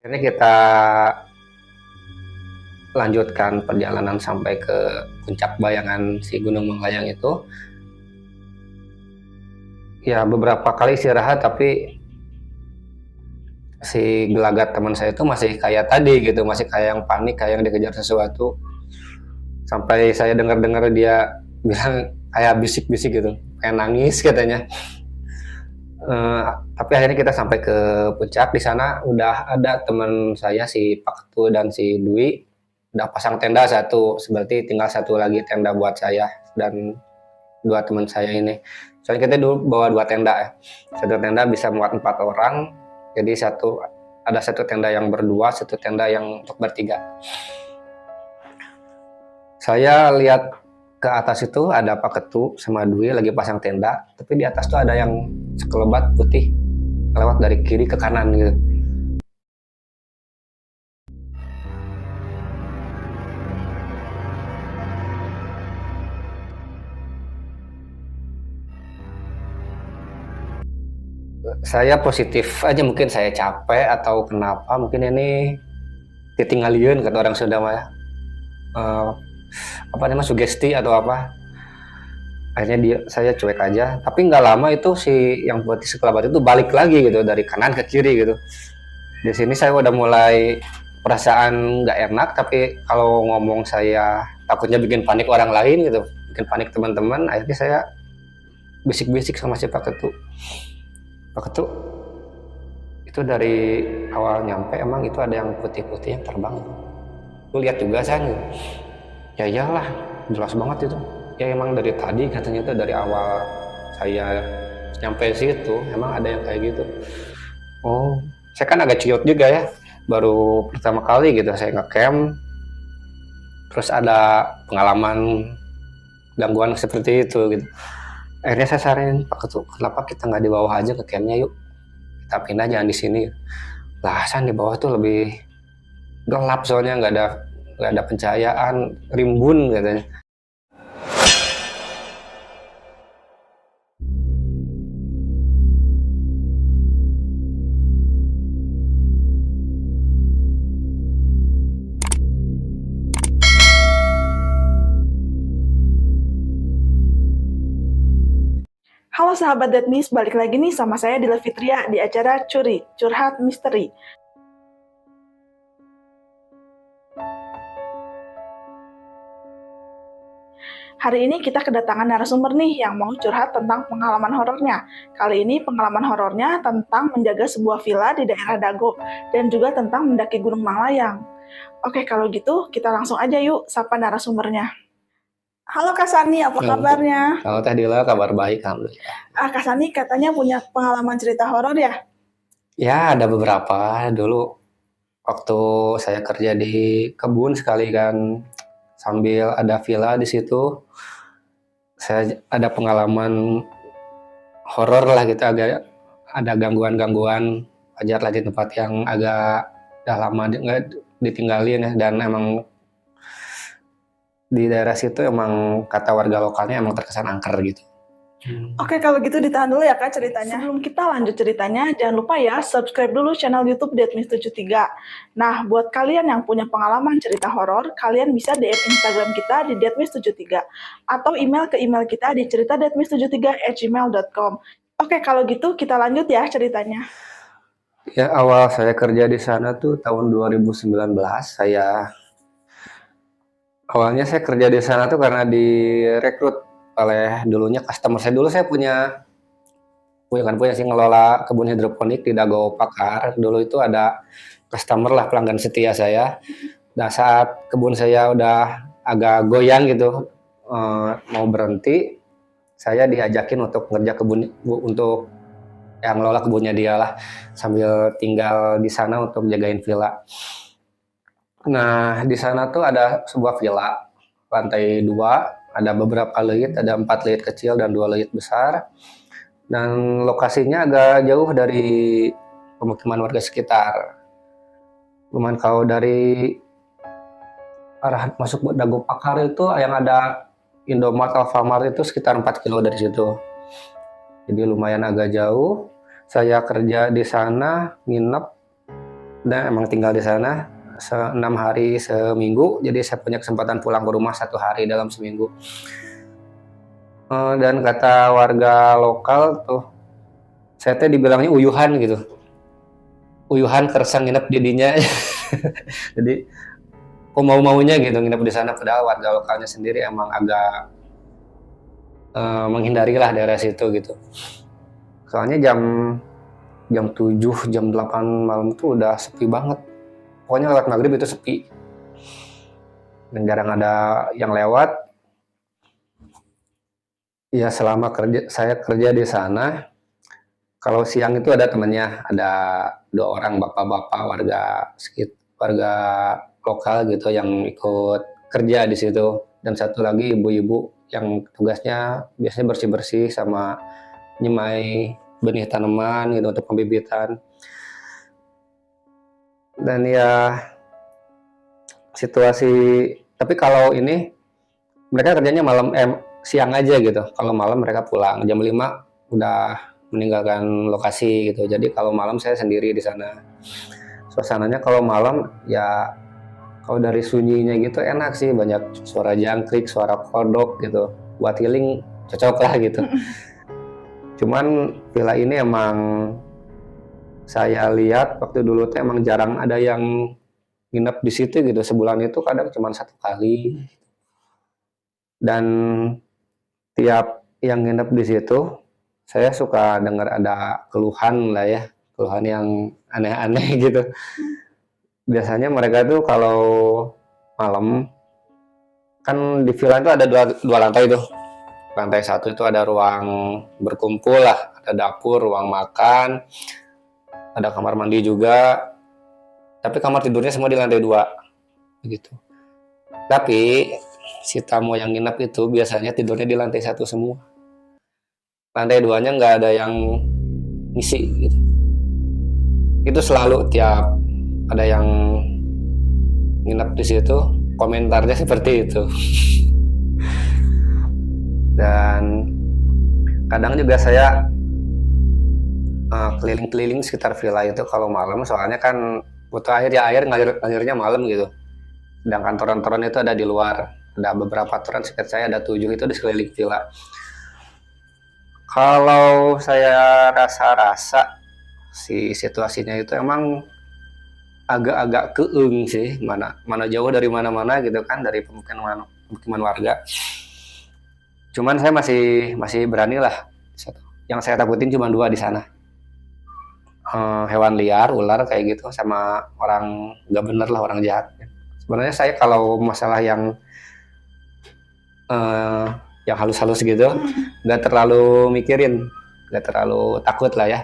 Ini kita lanjutkan perjalanan sampai ke puncak bayangan si Gunung Manglayang itu. Ya beberapa kali istirahat, tapi si gelagat teman saya itu masih kayak tadi gitu, masih kayak yang panik, kayak yang dikejar sesuatu. Sampai saya dengar-dengar dia bilang kayak bisik-bisik gitu, kayak nangis katanya. Eh, tapi akhirnya kita sampai ke puncak. Di sana udah ada teman saya si Pak Ketu dan si Dwi udah pasang tenda satu, seperti tinggal satu lagi tenda buat saya dan dua teman saya ini. Soalnya kita dulu bawa dua tenda ya. Satu tenda bisa muat 4 orang, jadi ada satu tenda yang berdua, satu tenda yang untuk bertiga. Saya lihat ke atas itu ada Pak Ketu sama Dwi lagi pasang tenda, tapi di atas tuh ada yang sekelebat putih lewat dari kiri ke kanan gitu. Saya positif aja, mungkin saya capek atau kenapa, mungkin ini ditinggalin kata orang Sunda mah ya. Eh, apa namanya, sugesti atau apa. Akhirnya saya cuek aja, tapi nggak lama itu si yang putih sekelebat itu balik lagi gitu dari kanan ke kiri gitu. Di sini saya udah mulai perasaan nggak enak, tapi kalau ngomong saya takutnya bikin panik orang lain gitu, bikin panik teman-teman. Akhirnya saya bisik-bisik sama si Pak Ketu. Pak Ketu, itu dari awal nyampe emang itu ada yang putih-putih yang terbang. Lu lihat juga saya? Ya iyalah, jelas banget itu. Ya emang dari tadi katanya itu dari awal saya nyampe situ emang ada yang kayak gitu. Oh, saya kan agak ciut juga ya. Baru pertama kali gitu saya ngecamp, terus ada pengalaman gangguan seperti itu gitu. Akhirnya saya saranin Pak Ketu, kenapa kita nggak di bawah aja ke campnya yuk. Kita pindah jangan di sini. Lah, di bawah tuh lebih gelap soalnya nggak ada pencahayaan, rimbun katanya. Halo sahabat Deadmis, balik lagi nih sama saya Dila Fitria di acara Curi, Curhat Misteri. Hari ini kita kedatangan narasumber nih yang mau curhat tentang pengalaman horornya. Kali ini pengalaman horornya tentang menjaga sebuah villa di daerah Dago dan juga tentang mendaki Gunung Manglayang. Oke, kalau gitu kita langsung aja yuk sapa narasumbernya. Halo Kak Sani, apa kabarnya? Kalau Teh Dila kabar baik, alhamdulillah. Kak Sani katanya punya pengalaman cerita horor ya? Ya ada beberapa dulu waktu saya kerja di kebun sekali kan, sambil ada villa di situ. Saya ada pengalaman horor lah gitu, agak ada gangguan-gangguan wajar lah di tempat yang agak udah lama nggak ditinggalin ya, dan emang di daerah situ emang kata warga lokalnya emang terkesan angker gitu. Oke, kalau gitu ditahan dulu ya Kak ceritanya. Sebelum kita lanjut ceritanya, jangan lupa ya subscribe dulu channel YouTube Deadmis73. Nah, buat kalian yang punya pengalaman cerita horor, kalian bisa DM Instagram kita di Deadmis73 atau email ke email kita di ceritadaedmis73@gmail.com. Oke, kalau gitu kita lanjut ya ceritanya. Ya awal saya kerja di sana tuh tahun 2019. Awalnya saya kerja di sana tuh karena direkrut oleh dulunya customer saya. Dulu saya punya sih ngelola kebun hidroponik di Dago Pakar. Dulu itu ada customer lah, pelanggan setia saya. Nah saat kebun saya udah agak goyang gitu, mau berhenti, saya diajakin untuk ngerja kebun, untuk yang ngelola kebunnya dia lah, sambil tinggal di sana untuk jagain villa. Nah di sana tuh ada sebuah villa lantai 2, ada beberapa liit, ada 4 liit kecil dan 2 liit besar, dan lokasinya agak jauh dari pemukiman warga sekitar. Cuman kalau dari arah masuk Dago Pakar itu yang ada Indomart, Alfamart itu sekitar 4 kilo dari situ. Jadi lumayan agak jauh. Saya kerja di sana, nginep dan emang tinggal di sana 6 hari seminggu, jadi saya punya kesempatan pulang ke rumah 1 hari dalam seminggu. Dan kata warga lokal tuh, saya teh dibilangnya uyuhan gitu, uyuhan kersang nginep di dinya. Jadi kok mau-maunya gitu nginep di sana, padahal warga lokalnya sendiri emang agak menghindari lah daerah situ gitu. Soalnya jam jam 7, jam 8 malam tuh udah sepi banget. Pokoknya lewat maghrib itu sepi. Dan jarang ada yang lewat. Ya selama saya kerja di sana, kalau siang itu ada temannya, ada 2 orang bapak-bapak warga lokal gitu yang ikut kerja di situ, dan satu lagi ibu-ibu yang tugasnya biasanya bersih-bersih sama nyemai benih tanaman gitu untuk pembibitan. Dan ya situasi, tapi kalau ini mereka kerjanya siang aja gitu. Kalau malam mereka pulang jam 5 udah meninggalkan lokasi gitu. Jadi kalau malam saya sendiri di sana. Suasananya kalau malam ya, kalau dari sunyinya gitu enak sih, banyak suara jangkrik, suara kodok gitu. Buat healing cocok lah gitu. Cuman villa ini emang saya lihat waktu dulu tuh emang jarang ada yang nginep di situ gitu. Sebulan itu kadang cuma 1 kali. Dan tiap yang nginep di situ, saya suka dengar ada keluhan lah ya, keluhan yang aneh-aneh gitu. Biasanya mereka tuh kalau malam, kan di villa itu ada dua lantai tuh. Lantai 1 itu ada ruang berkumpul lah, ada dapur, ruang makan, ada kamar mandi juga. Tapi kamar tidurnya semua di lantai 2 gitu. Tapi si tamu yang nginep itu biasanya tidurnya di lantai 1 semua. Lantai 2-nya nggak ada yang ngisi gitu. Itu selalu tiap ada yang nginep di situ, komentarnya seperti itu. Dan kadang juga saya keliling-keliling sekitar villa itu kalau malam, soalnya kan butuh air ya, air ngalirnya malam gitu. Sedangkan toran-toran itu ada di luar, ada beberapa toran, sekitar saya ada 7 itu di sekeliling villa. Kalau saya rasa-rasa si situasinya itu emang agak-agak keung sih, mana jauh dari mana-mana gitu kan, dari pemukiman warga. Cuman saya masih berani lah. Yang saya takutin cuma 2 di sana. Hewan liar, ular kayak gitu, sama orang nggak bener lah, orang jahat. Sebenarnya saya kalau masalah yang halus-halus gitu nggak terlalu mikirin, nggak terlalu takut lah ya.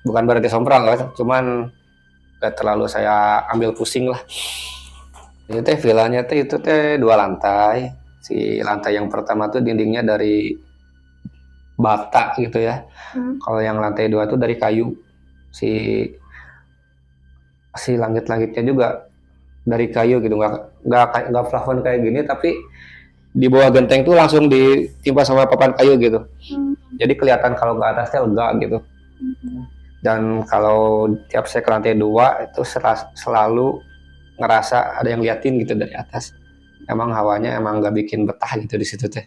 Bukan berarti sompral lah, cuman nggak terlalu saya ambil pusing lah. Ini teh villanya teh itu teh 2 lantai. Si lantai yang pertama tuh dindingnya dari bata gitu ya. Kalau yang lantai 2 tuh dari kayu. Si langit-langitnya juga dari kayu gitu, nggak plafon kayak gini, tapi di bawah genteng tuh langsung ditimpa sama papan kayu gitu. Jadi kelihatan kalau ke atasnya lega gitu. Dan kalau tiap saya ke lantai 2 itu selalu ngerasa ada yang liatin gitu dari atas. Emang hawanya emang nggak bikin betah gitu di situ teh.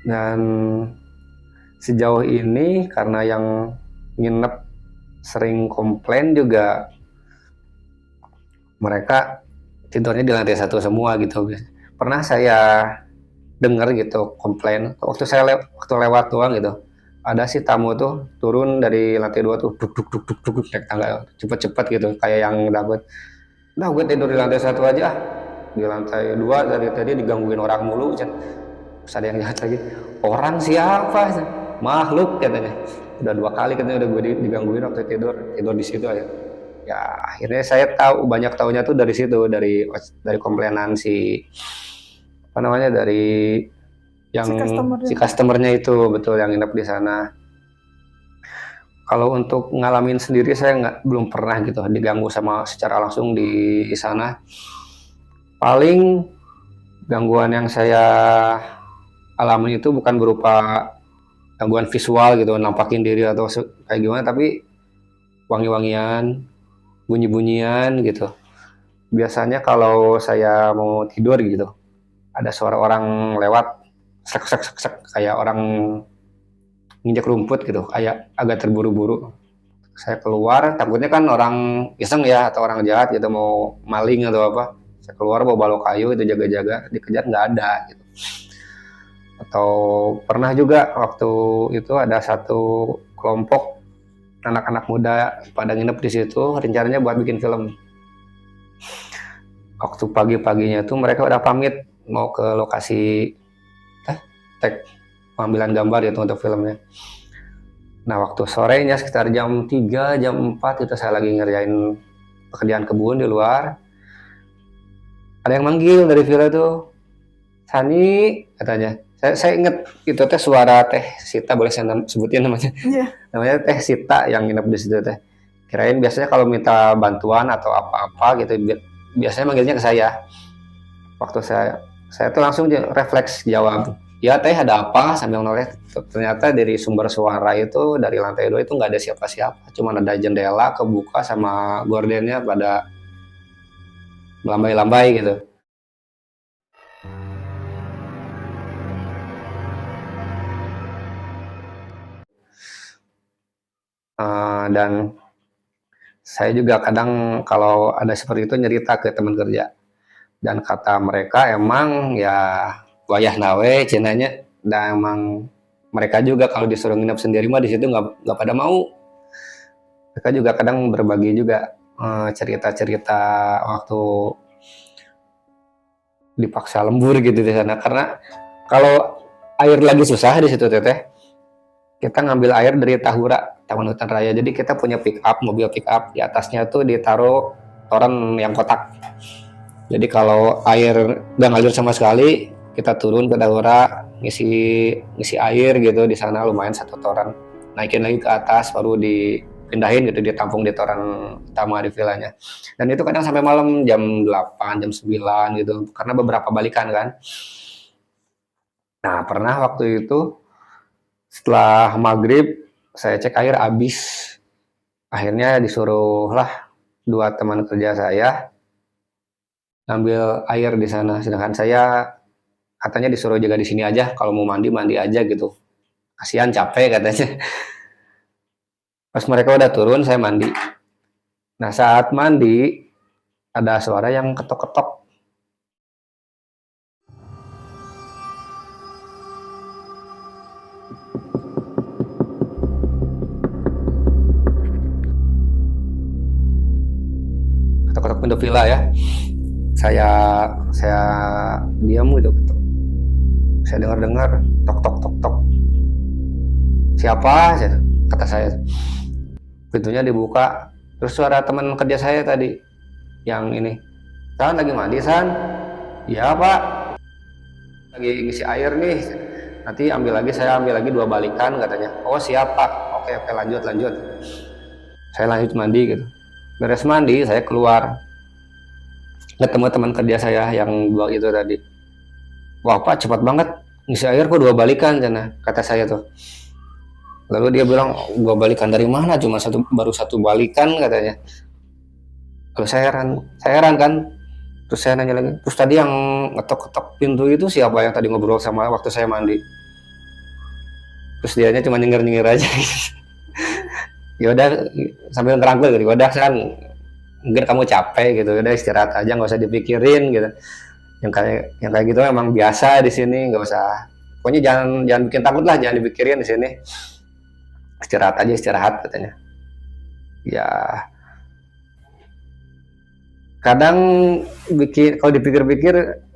Dan sejauh ini karena yang nginep sering komplain juga, mereka tidurnya di lantai 1 semua gitu. Pernah saya dengar gitu komplain waktu lewat doang gitu, ada si tamu tuh turun dari lantai 2 tuh duk duk duk duk duk naik tangga cepet-cepet gitu, kayak yang takut. Nah, gue tidur di lantai 1 aja, di lantai 2 dari tadi digangguin orang mulu. Terus ada yang jahat lagi, orang siapa? Makhluk katanya. Udah 2 kali katanya udah gue digangguin waktu tidur di situ aja. Ya akhirnya saya tahu, banyak taunya tuh dari situ, dari komplainan dari yang si customernya itu, betul, yang nginep di sana. Kalau untuk ngalamin sendiri saya belum pernah gitu diganggu secara langsung di sana. Paling gangguan yang saya alamin itu bukan berupa gangguan visual gitu, nampakin diri atau kayak gimana, tapi wangi-wangian, bunyi-bunyian gitu. Biasanya kalau saya mau tidur gitu, ada suara orang lewat, sek sek sek sek, kayak orang nginjak rumput gitu, kayak agak terburu-buru. Saya keluar, takutnya kan orang iseng ya atau orang jahat gitu mau maling atau apa. Saya keluar bawa balok kayu itu jaga-jaga, dikejar nggak ada gitu. Atau pernah juga waktu itu ada satu kelompok anak-anak muda pada nginep di situ, rencananya buat bikin film. Waktu pagi-paginya tuh mereka udah pamit mau ke lokasi tek pengambilan gambar gitu untuk filmnya. Nah waktu sorenya sekitar jam 3, jam 4 itu saya lagi ngerjain pekerjaan kebun di luar. Ada yang manggil dari villa tuh, Sani katanya. Saya inget itu teh suara Teh Sita, boleh saya sebutin namanya? Iya. Namanya Teh Sita yang nginep di situ teh. Kirain biasanya kalau minta bantuan atau apa-apa gitu, biasanya manggilnya ke saya. Waktu saya tuh langsung refleks jawab, ya Teh ada apa, sambil noleh. Ternyata dari sumber suara itu dari lantai 2 itu nggak ada siapa-siapa, cuma ada jendela kebuka sama gordennya pada melambai-lambai gitu. Dan saya juga kadang kalau ada seperti itu nyerita ke teman kerja, dan kata mereka emang ya wayah nawe cenanya, dan emang mereka juga kalau disuruh nginep sendiri mah di situ nggak pada mau. Mereka juga kadang berbagi juga cerita-cerita waktu dipaksa lembur gitu di sana, karena kalau air lagi susah di situ teteh, kita ngambil air dari Tahura, Taman Hutan Raya. Jadi kita punya pick up, mobil pick up, di atasnya tuh ditaruh toren yang kotak. Jadi kalau air nggak ngalir sama sekali, kita turun ke Tahura, ngisi air gitu di sana, lumayan satu toren. Naikin lagi ke atas, baru dipindahin gitu, ditampung di toren utama di villanya. Dan itu kadang sampai malam jam 8, jam 9 gitu, karena beberapa balikan kan. Nah pernah waktu itu setelah maghrib saya cek air habis, akhirnya disuruhlah 2 teman kerja saya ngambil air di sana, sedangkan saya katanya disuruh jaga di sini aja, kalau mau mandi mandi aja gitu, kasihan capek katanya. Pas mereka udah turun saya mandi. Nah saat mandi ada suara yang ketok-ketok. Ketok-ketok pintu villa ya. Saya diam gitu. Saya dengar tok tok tok tok. Siapa? Kata saya. Pintunya dibuka. Terus suara teman kerja saya tadi yang ini. San lagi mandi San? Iya Pak. Lagi ngisi air nih. Nanti saya ambil lagi 2 balikan katanya. Oh siap Pak. Oke lanjut. Saya lanjut mandi gitu. Beres mandi saya keluar, ketemu teman kerja saya yang 2 itu tadi. Wah Pak cepat banget ngisi air kok 2 balikan sana, kata saya tuh. Lalu dia bilang 2 balikan dari mana, cuma baru 1 balikan katanya. Lalu saya heran kan. Terus saya nanya lagi, terus tadi yang ngetok-ketok pintu itu siapa yang tadi ngobrol sama waktu saya mandi? Terus dianya cuma nyengir aja. Ya udah sambil ngerangkul gitu, udah kan mungkin kamu capek gitu, udah istirahat aja nggak usah dipikirin gitu. Yang kayak gitu emang biasa di sini, nggak usah, pokoknya jangan bikin takut lah, jangan dipikirin di sini, istirahat katanya. Ya kadang kalau dipikir-pikir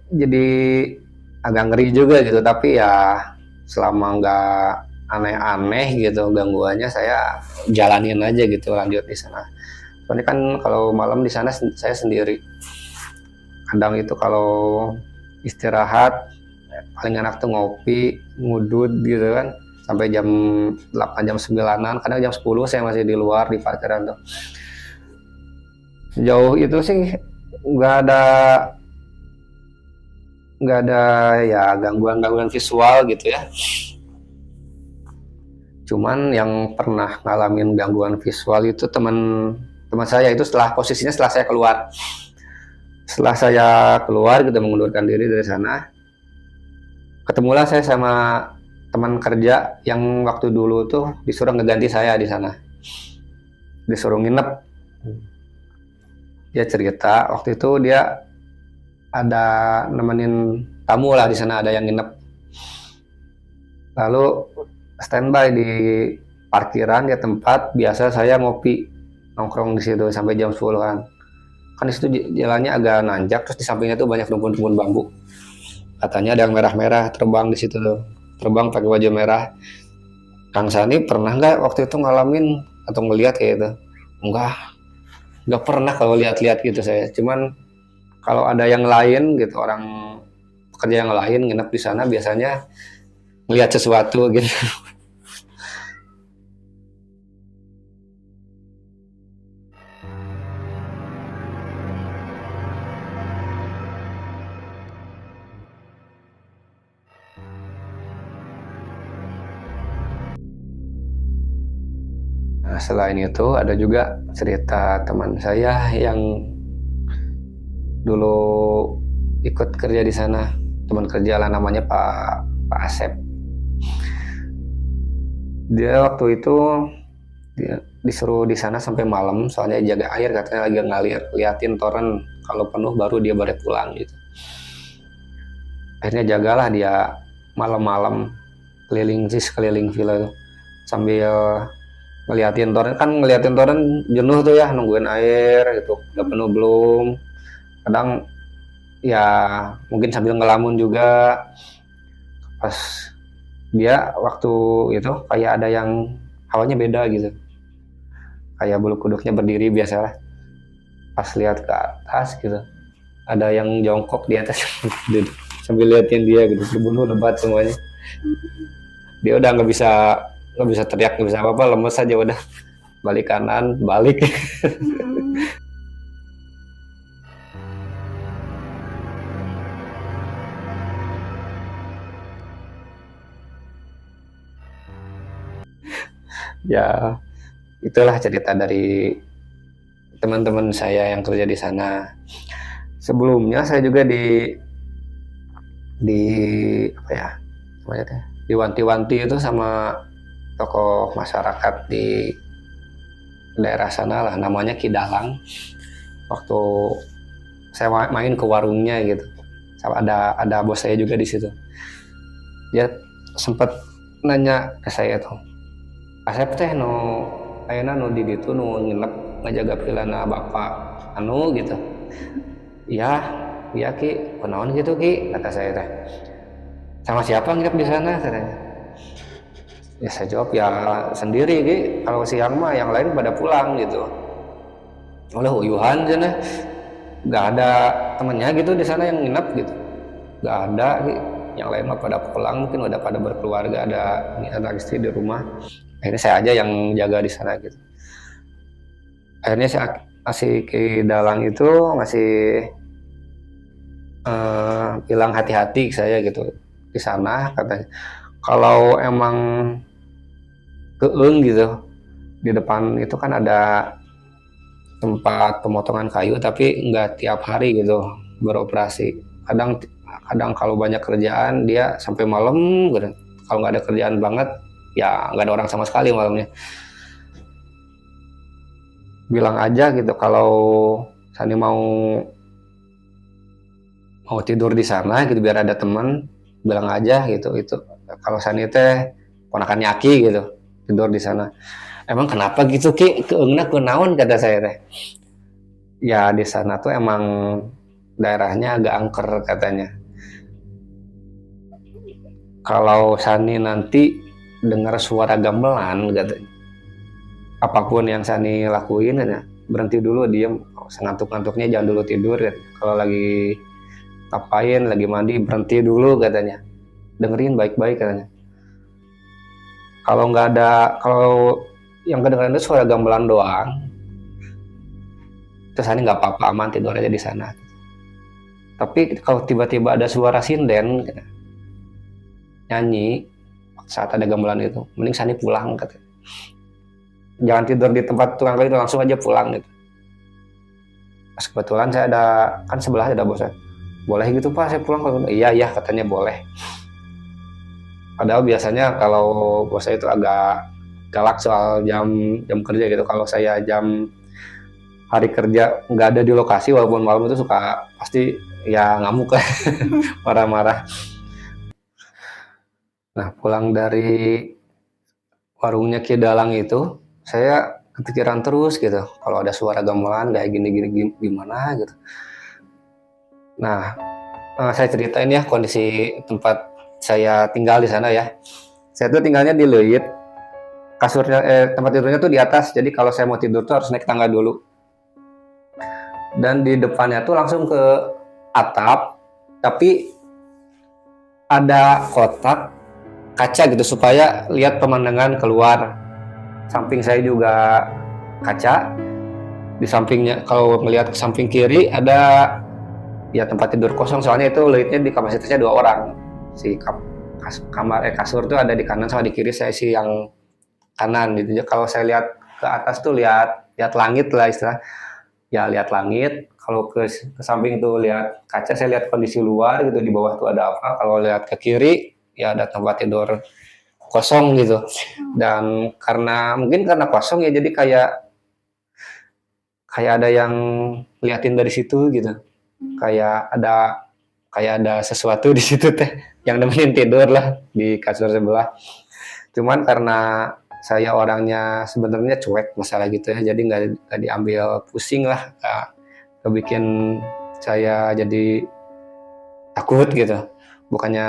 jadi agak ngeri juga gitu, tapi ya selama nggak aneh-aneh gitu gangguannya, saya jalanin aja gitu, lanjut di sana. Soalnya kan kalau malam di sana saya sendiri. Kadang itu kalau istirahat paling enak tuh ngopi, ngudut gitu kan, sampai jam 8, jam 9-an, kadang jam 10 saya masih di luar di parkiran tuh. Sejauh itu sih nggak ada nggak ada ya gangguan-gangguan visual gitu ya. Cuman yang pernah ngalamin gangguan visual itu teman saya itu setelah saya keluar. Setelah saya keluar gitu mengundurkan diri dari sana, ketemulah saya sama teman kerja yang waktu dulu tuh disuruh ngeganti saya di sana. Disuruh nginep. Dia cerita waktu itu dia ada nemenin tamu lah di sana, ada yang nginep. Lalu standby di parkiran di tempat biasa saya ngopi, nongkrong di situ sampai jam 10 kan. Kan di situ jalannya agak nanjak, terus di sampingnya tuh banyak rumpun-rumpun bambu. Katanya ada yang merah-merah terbang di situ tuh, terbang pakai baju merah. Kang Sani pernah nggak waktu itu ngalamin atau ngelihat kayak itu? Nggak pernah kalau lihat-lihat gitu saya. Cuman kalau ada yang lain gitu, orang pekerja yang lain nginep di sana biasanya ngelihat sesuatu gitu. Nah, selain itu ada juga cerita teman saya yang dulu ikut kerja di sana, teman kerja lah namanya Pak Asep. Dia waktu itu dia disuruh di sana sampai malam, soalnya jaga air katanya lagi ngalir, liatin toren kalau penuh baru dia balik pulang gitu. Akhirnya jagalah dia malam-malam keliling villa tuh, sambil ngeliatin toren jenuh tuh ya, nungguin air gitu udah penuh belum, kadang ya mungkin sambil ngelamun juga. Pas dia waktu itu kayak ada yang hawanya beda gitu, kayak bulu kuduknya berdiri biasalah. Pas lihat ke atas gitu ada yang jongkok di atas sambil liatin dia gitu, berbulu lebat semuanya. Dia udah nggak bisa teriak, nggak bisa apa-apa, lemes aja udah, balik kanan balik. Ya itulah cerita dari teman-teman saya yang kerja di sana. Sebelumnya saya juga di apa ya namanya teh, diwanti-wanti itu sama tokoh masyarakat di daerah sana lah, namanya Kidalang. Waktu saya main ke warungnya gitu, ada bos saya juga di situ. Dia sempat nanya ke saya tuh, Asep teh no ayeuna nu di ditu nu nginep ngajaga pilana bapak anu gitu. Iya, iya Ki, kunaon gitu Ki, kata saya teh. Sama siapa nginep di sana katanya. Ya saya jawab ya sendiri Ki, kalau siang mah yang lain pada pulang gitu. Oleh uyuhan sana, nggak ada temennya gitu di sana yang nginep gitu, nggak ada Ki. Yang lain mah pada pulang, mungkin udah pada berkeluarga, ada anak istri di rumah. Akhirnya saya aja yang jaga di sana gitu. Akhirnya saya ngasih ke Dalang itu ngasih bilang hati-hati saya gitu di sana, katanya kalau emang keeng gitu, di depan itu kan ada tempat pemotongan kayu tapi nggak tiap hari gitu beroperasi. Kadang kalau banyak kerjaan dia sampai malam gitu. Kalau nggak ada kerjaan banget ya nggak ada orang sama sekali malamnya. Bilang aja gitu kalau Sani mau tidur di sana gitu biar ada teman, bilang aja gitu. Itu kalau Sani teh ponakannya Aki gitu tidur di sana. Emang kenapa gitu Ki, keungna kunaon, kata saya teh. Ya di sana tuh emang daerahnya agak angker katanya. Kalau Sani nanti dengar suara gamelan katanya, apapun yang Sani lakuin ya berhenti dulu, diem, sengantuk-ngantuknya jangan dulu tidur kan. Kalau lagi ngapain, lagi mandi, berhenti dulu katanya, dengerin baik-baik katanya. Kalau yang kedengaran itu suara gamelan doang, terus Sani nggak apa-apa, aman, tidur aja di sana. Tapi kalau tiba-tiba ada suara sinden gitu, nyanyi saat ada gamelan itu, mending Sani pulang kata. Jangan tidur di tempat tukang kali itu, langsung aja pulang gitu. Pas kebetulan saya ada, kan sebelah ada bosnya, boleh gitu Pak saya pulang? Iya katanya boleh. Padahal biasanya kalau bos saya itu agak galak soal jam kerja gitu. Kalau saya jam hari kerja nggak ada di lokasi walaupun malam itu suka pasti ya ngamuk lah, marah-marah. Nah pulang dari warungnya Kidalang itu saya kepikiran terus gitu. Kalau ada suara gamelan kayak gini gimana gitu. Nah saya ceritain ya kondisi tempat saya tinggal di sana ya. Saya tuh tinggalnya di Leuit, kasurnya tempat tidurnya tuh di atas. Jadi kalau saya mau tidur tuh harus naik tangga dulu. Dan di depannya tuh langsung ke atap, tapi ada kotak kaca gitu supaya lihat pemandangan keluar. Samping saya juga kaca. Di sampingnya kalau melihat ke samping kiri ada ya tempat tidur kosong, soalnya itu Leuitnya di kapasitasnya 2 orang. Si kasur tuh ada di kanan sama di kiri, saya sih yang kanan gitu. Jadi kalau saya lihat ke atas tuh lihat langit lah istilah, ya lihat langit. Kalau ke samping tuh lihat kaca, saya lihat kondisi luar gitu, di bawah tuh ada apa. Kalau lihat ke kiri ya ada tempat tidur kosong gitu. Dan mungkin karena kosong ya, jadi kayak ada yang liatin dari situ gitu. Kayak ada sesuatu di situ teh yang nemenin tidur lah di kasur sebelah. Cuman karena saya orangnya sebenarnya cuek masalah gitu ya, jadi nggak diambil pusing lah, nggak bikin saya jadi takut gitu. Bukannya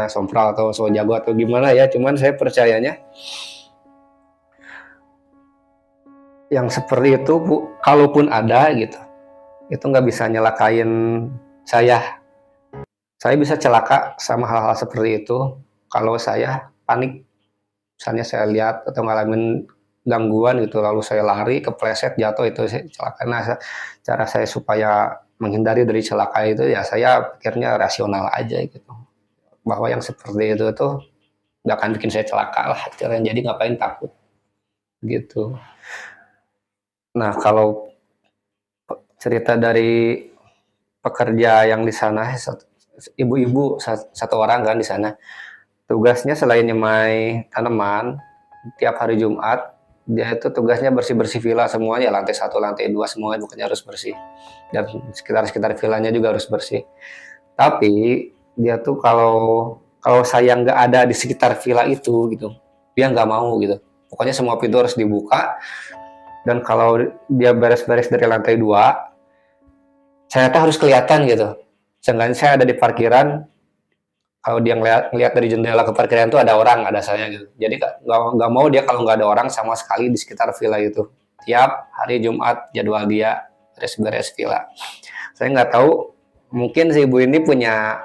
sompral atau so jago atau gimana ya, cuman saya percayanya yang seperti itu kalaupun ada gitu, itu nggak bisa nyelakain saya. Saya bisa celaka sama hal-hal seperti itu kalau saya panik. Misalnya saya lihat atau ngalamin gangguan gitu, lalu saya lari, kepleset, jatuh, itu saya celaka. Nah, cara saya supaya menghindari dari celaka itu ya saya pikirnya rasional aja gitu. Bahwa yang seperti itu tuh nggak akan bikin saya celaka lah. Jadi ngapain takut gitu. Nah, kalau cerita dari pekerja yang di sana, ibu-ibu satu orang kan di sana, tugasnya selain nyemai tanaman tiap hari Jumat, dia itu tugasnya bersih villa semuanya, lantai 1 lantai 2 semuanya bukannya harus bersih, dan sekitar villanya juga harus bersih. Tapi dia tuh kalau saya nggak ada di sekitar villa itu gitu, dia nggak mau gitu. Pokoknya semua pintu harus dibuka, dan kalau dia beres-beres dari lantai 2, saya tuh harus kelihatan gitu. Seenggaknya saya ada di parkiran, kalau dia ngeliat dari jendela ke parkiran itu ada orang, ada saya gitu. Jadi nggak mau dia kalau nggak ada orang sama sekali di sekitar villa itu. Tiap hari Jumat jadwal dia beres-beres villa. Saya nggak tahu, mungkin si ibu ini punya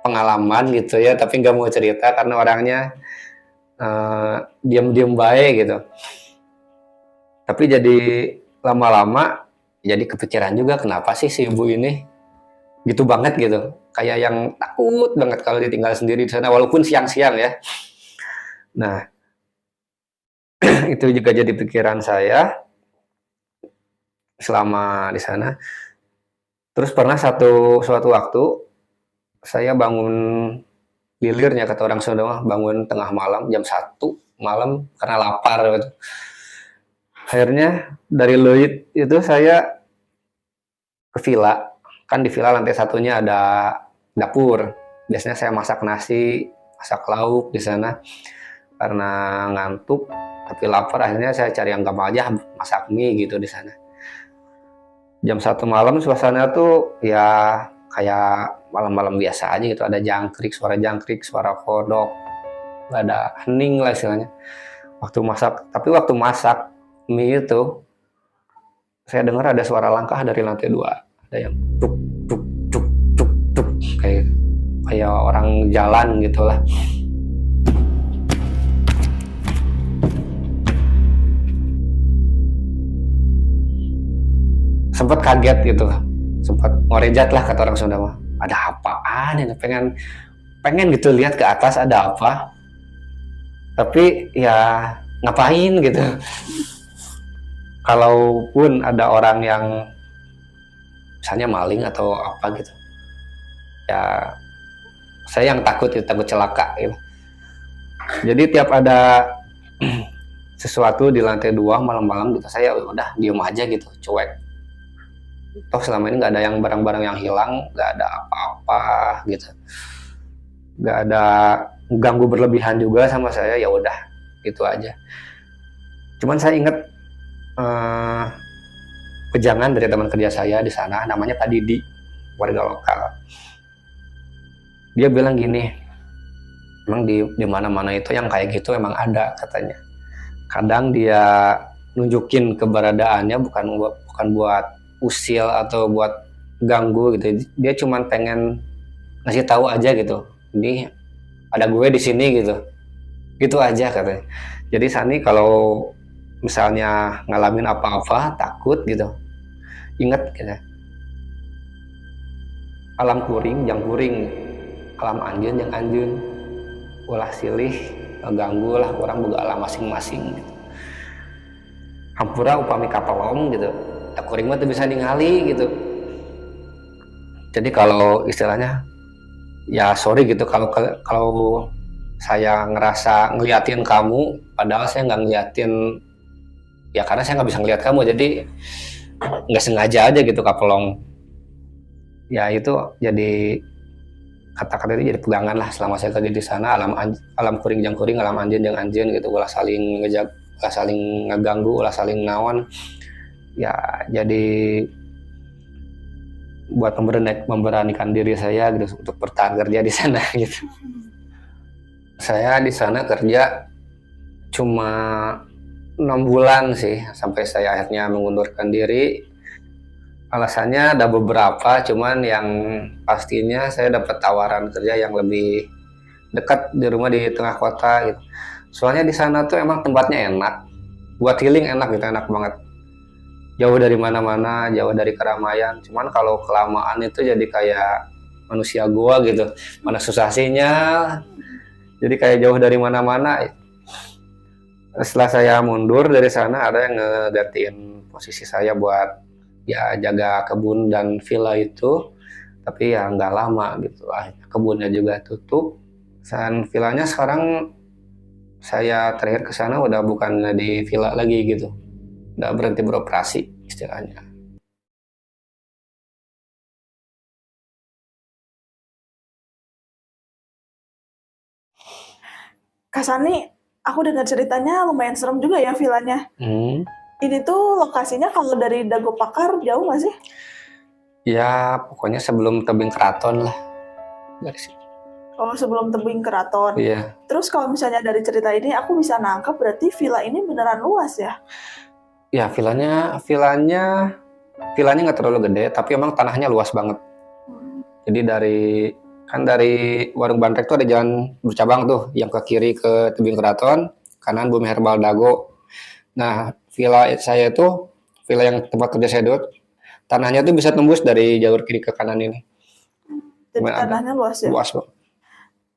pengalaman gitu ya, tapi nggak mau cerita karena orangnya diam-diam baik gitu. Tapi jadi lama-lama jadi kepikiran juga, kenapa sih si ibu ini gitu banget gitu, kayak yang takut banget kalau ditinggal sendiri di sana walaupun siang-siang ya. Nah itu juga jadi pikiran saya selama di sana. Terus pernah suatu waktu saya bangun lilirnya, kata orang Sunda, bangun tengah malam jam 1 malam karena lapar gitu. Akhirnya dari Leuit itu saya ke villa. Kan di villa lantai 1-nya ada dapur. Biasanya saya masak nasi, masak lauk di sana. Karena ngantuk tapi lapar, akhirnya saya cari yang gampang aja, masak mie gitu di sana. Jam 1 malam suasana tuh ya kayak malam-malam biasa aja gitu. Ada jangkrik, suara kodok, ada hening lah istilahnya. Waktu masak mie itu, saya dengar ada suara langkah dari lantai 2. Ada yang tuk tuk tuk tuk tuk, kayak orang jalan gitulah. Sempat kaget gitu, sempat ngorejat lah kata orang Sunda mah. ada apaan ini, pengen gitu lihat ke atas ada apa, tapi ya ngapain gitu. Kalaupun ada orang yang misalnya maling atau apa gitu, ya saya yang takut itu, takut celaka gitu. Jadi tiap ada sesuatu di lantai 2 malam-malam gitu, saya udah diem aja gitu, cuek. Toh selama ini nggak ada yang barang-barang yang hilang, nggak ada apa-apa gitu, nggak ada ganggu berlebihan juga sama saya, ya udah gitu aja. Cuman saya ingat kejangan dari teman kerja saya di sana, namanya Pak Didi, warga lokal. Dia bilang gini, emang di mana-mana itu yang kayak gitu emang ada katanya. Kadang dia nunjukin keberadaannya bukan buat usil atau buat ganggu gitu. Dia cuma pengen ngasih tahu aja gitu. Ini ada gue di sini gitu. Gitu aja katanya. Jadi Sani kalau misalnya ngalamin apa-apa takut gitu, ingat gitu. Alam kuring yang kuring, alam anjeun yang anjeun. Ulah silih ganggu lah orang boga alam masing-masing gitu. Hampura upami kapelong gitu, tak kuring mah bisa ningali gitu. Jadi kalau istilahnya ya sorry gitu kalau saya ngerasa ngeliatin kamu padahal saya nggak ngeliatin, ya karena saya nggak bisa ngeliat kamu, jadi nggak sengaja aja gitu kapelong. Ya itu jadi kata-kata itu jadi pegangan lah selama saya kerja di sana. Alam kuring jang kuring, alam anjeun jang anjeun gitu, ulah saling ulah saling ngeganggu, ulah saling naon. Ya jadi buat memberanikan diri saya gitu untuk bertahan kerja di sana gitu. Saya di sana kerja cuma 6 bulan sih sampai saya akhirnya mengundurkan diri. Alasannya ada beberapa, cuman yang pastinya saya dapat tawaran kerja yang lebih dekat di rumah di tengah kota gitu. Soalnya di sana tuh emang tempatnya enak, buat healing enak gitu, enak banget. Jauh dari mana-mana, jauh dari keramaian. Cuman kalau kelamaan itu jadi kayak manusia gua gitu, mana susah sinyal, jadi kayak jauh dari mana-mana. Setelah saya mundur dari sana, ada yang ngegantiin posisi saya buat ya jaga kebun dan villa itu, tapi ya nggak lama gitu, kebunnya juga tutup dan villanya sekarang saya terakhir ke sana udah bukan di villa lagi gitu, udah berhenti beroperasi istilahnya. Kak Sani, aku dengar ceritanya lumayan serem juga ya villanya. Ini tuh lokasinya kalau dari Dago Pakar jauh nggak sih? Ya pokoknya sebelum tebing keraton lah dari situ. Oh, sebelum tebing keraton. Iya. Terus kalau misalnya dari cerita ini aku bisa nangkap berarti villa ini beneran luas ya? Ya villanya nggak terlalu gede, tapi emang tanahnya luas banget. Jadi dari Warung Bandrek tuh ada jalan bercabang tuh, yang ke kiri ke tebing keraton, kanan Bumi Herbal Dago. Nah, villa saya itu, villa yang tempat kerja saya dulu, tanahnya tuh bisa tembus dari jalur kiri ke kanan ini. Jadi tanahnya luas ya? Luas kok.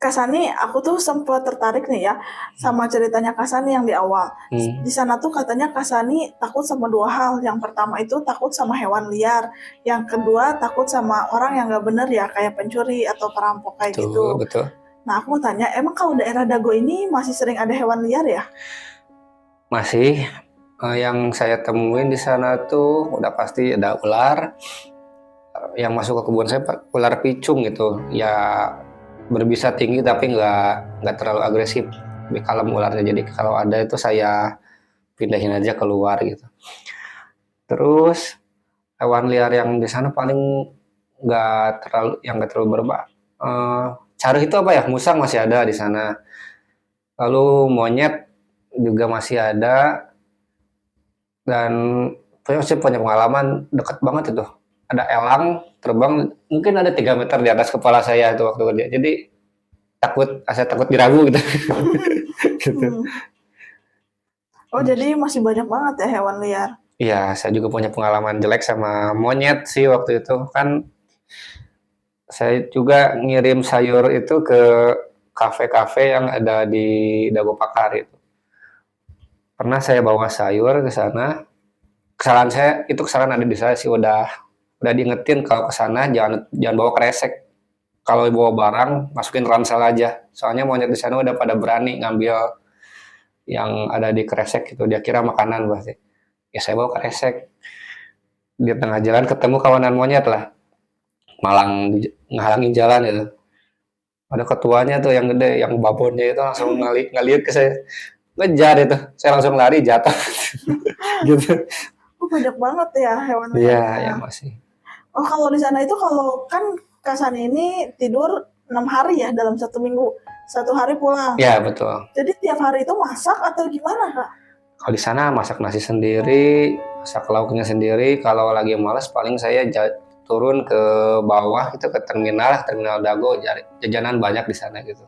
Kak Sani, aku tuh sempat tertarik nih ya sama ceritanya Kak Sani yang di awal. Di sana tuh katanya Kak Sani takut sama 2 hal. Yang pertama itu takut sama hewan liar. Yang kedua takut sama orang yang nggak bener ya, kayak pencuri atau perampok kayak gitu. Betul. Nah aku mau tanya, emang kalau daerah Dago ini masih sering ada hewan liar ya? Masih. Yang saya temuin di sana tuh udah pasti ada ular. Yang masuk ke kebun saya ular picung gitu. Ya berbisa tinggi tapi nggak terlalu agresif, lebih kalem ularnya. Jadi kalau ada itu saya pindahin aja keluar gitu. Terus hewan liar yang di sana paling nggak terlalu berbahaya. Carih itu apa ya, musang masih ada di sana. Lalu monyet juga masih ada, dan saya punya pengalaman dekat banget itu. Ada elang terbang mungkin ada 3 meter di atas kepala saya itu waktu kerja. Jadi saya takut diragu gitu. Gitu. Oh jadi masih banyak banget ya hewan liar? Iya, saya juga punya pengalaman jelek sama monyet sih waktu itu. Kan Saya juga ngirim sayur itu ke kafe-kafe yang ada di Dago Pakar itu. Pernah saya bawa sayur ke sana. Kesalahan saya itu kesalahan ada di saya sih, udah diingetin kalau ke sana jangan jangan bawa kresek. Kalau bawa barang masukin ransel aja. Soalnya monyet di sana udah pada berani ngambil yang ada di kresek itu, dia kira makanan pasti. Ya saya bawa kresek. Di tengah jalan ketemu kawanan monyet lah. Malang ngalangin jalan itu. Ada ketuanya tuh yang gede, yang babonnya itu langsung ngeliat ke saya. Ngejar itu. Saya langsung lari jatuh. Gitu. Oh, banyak banget ya Iya, hewan-hewannya. ya masih. Oh, kalau di sana itu kalau kan Kak Sani ini tidur 6 hari ya dalam 1 minggu. 1 hari pulang. Ya, betul. Jadi tiap hari itu masak atau gimana, Kak? Kalau di sana masak nasi sendiri, masak lauknya sendiri. Kalau lagi malas paling saya turun ke bawah itu ke terminal Dago, jajanan banyak di sana gitu.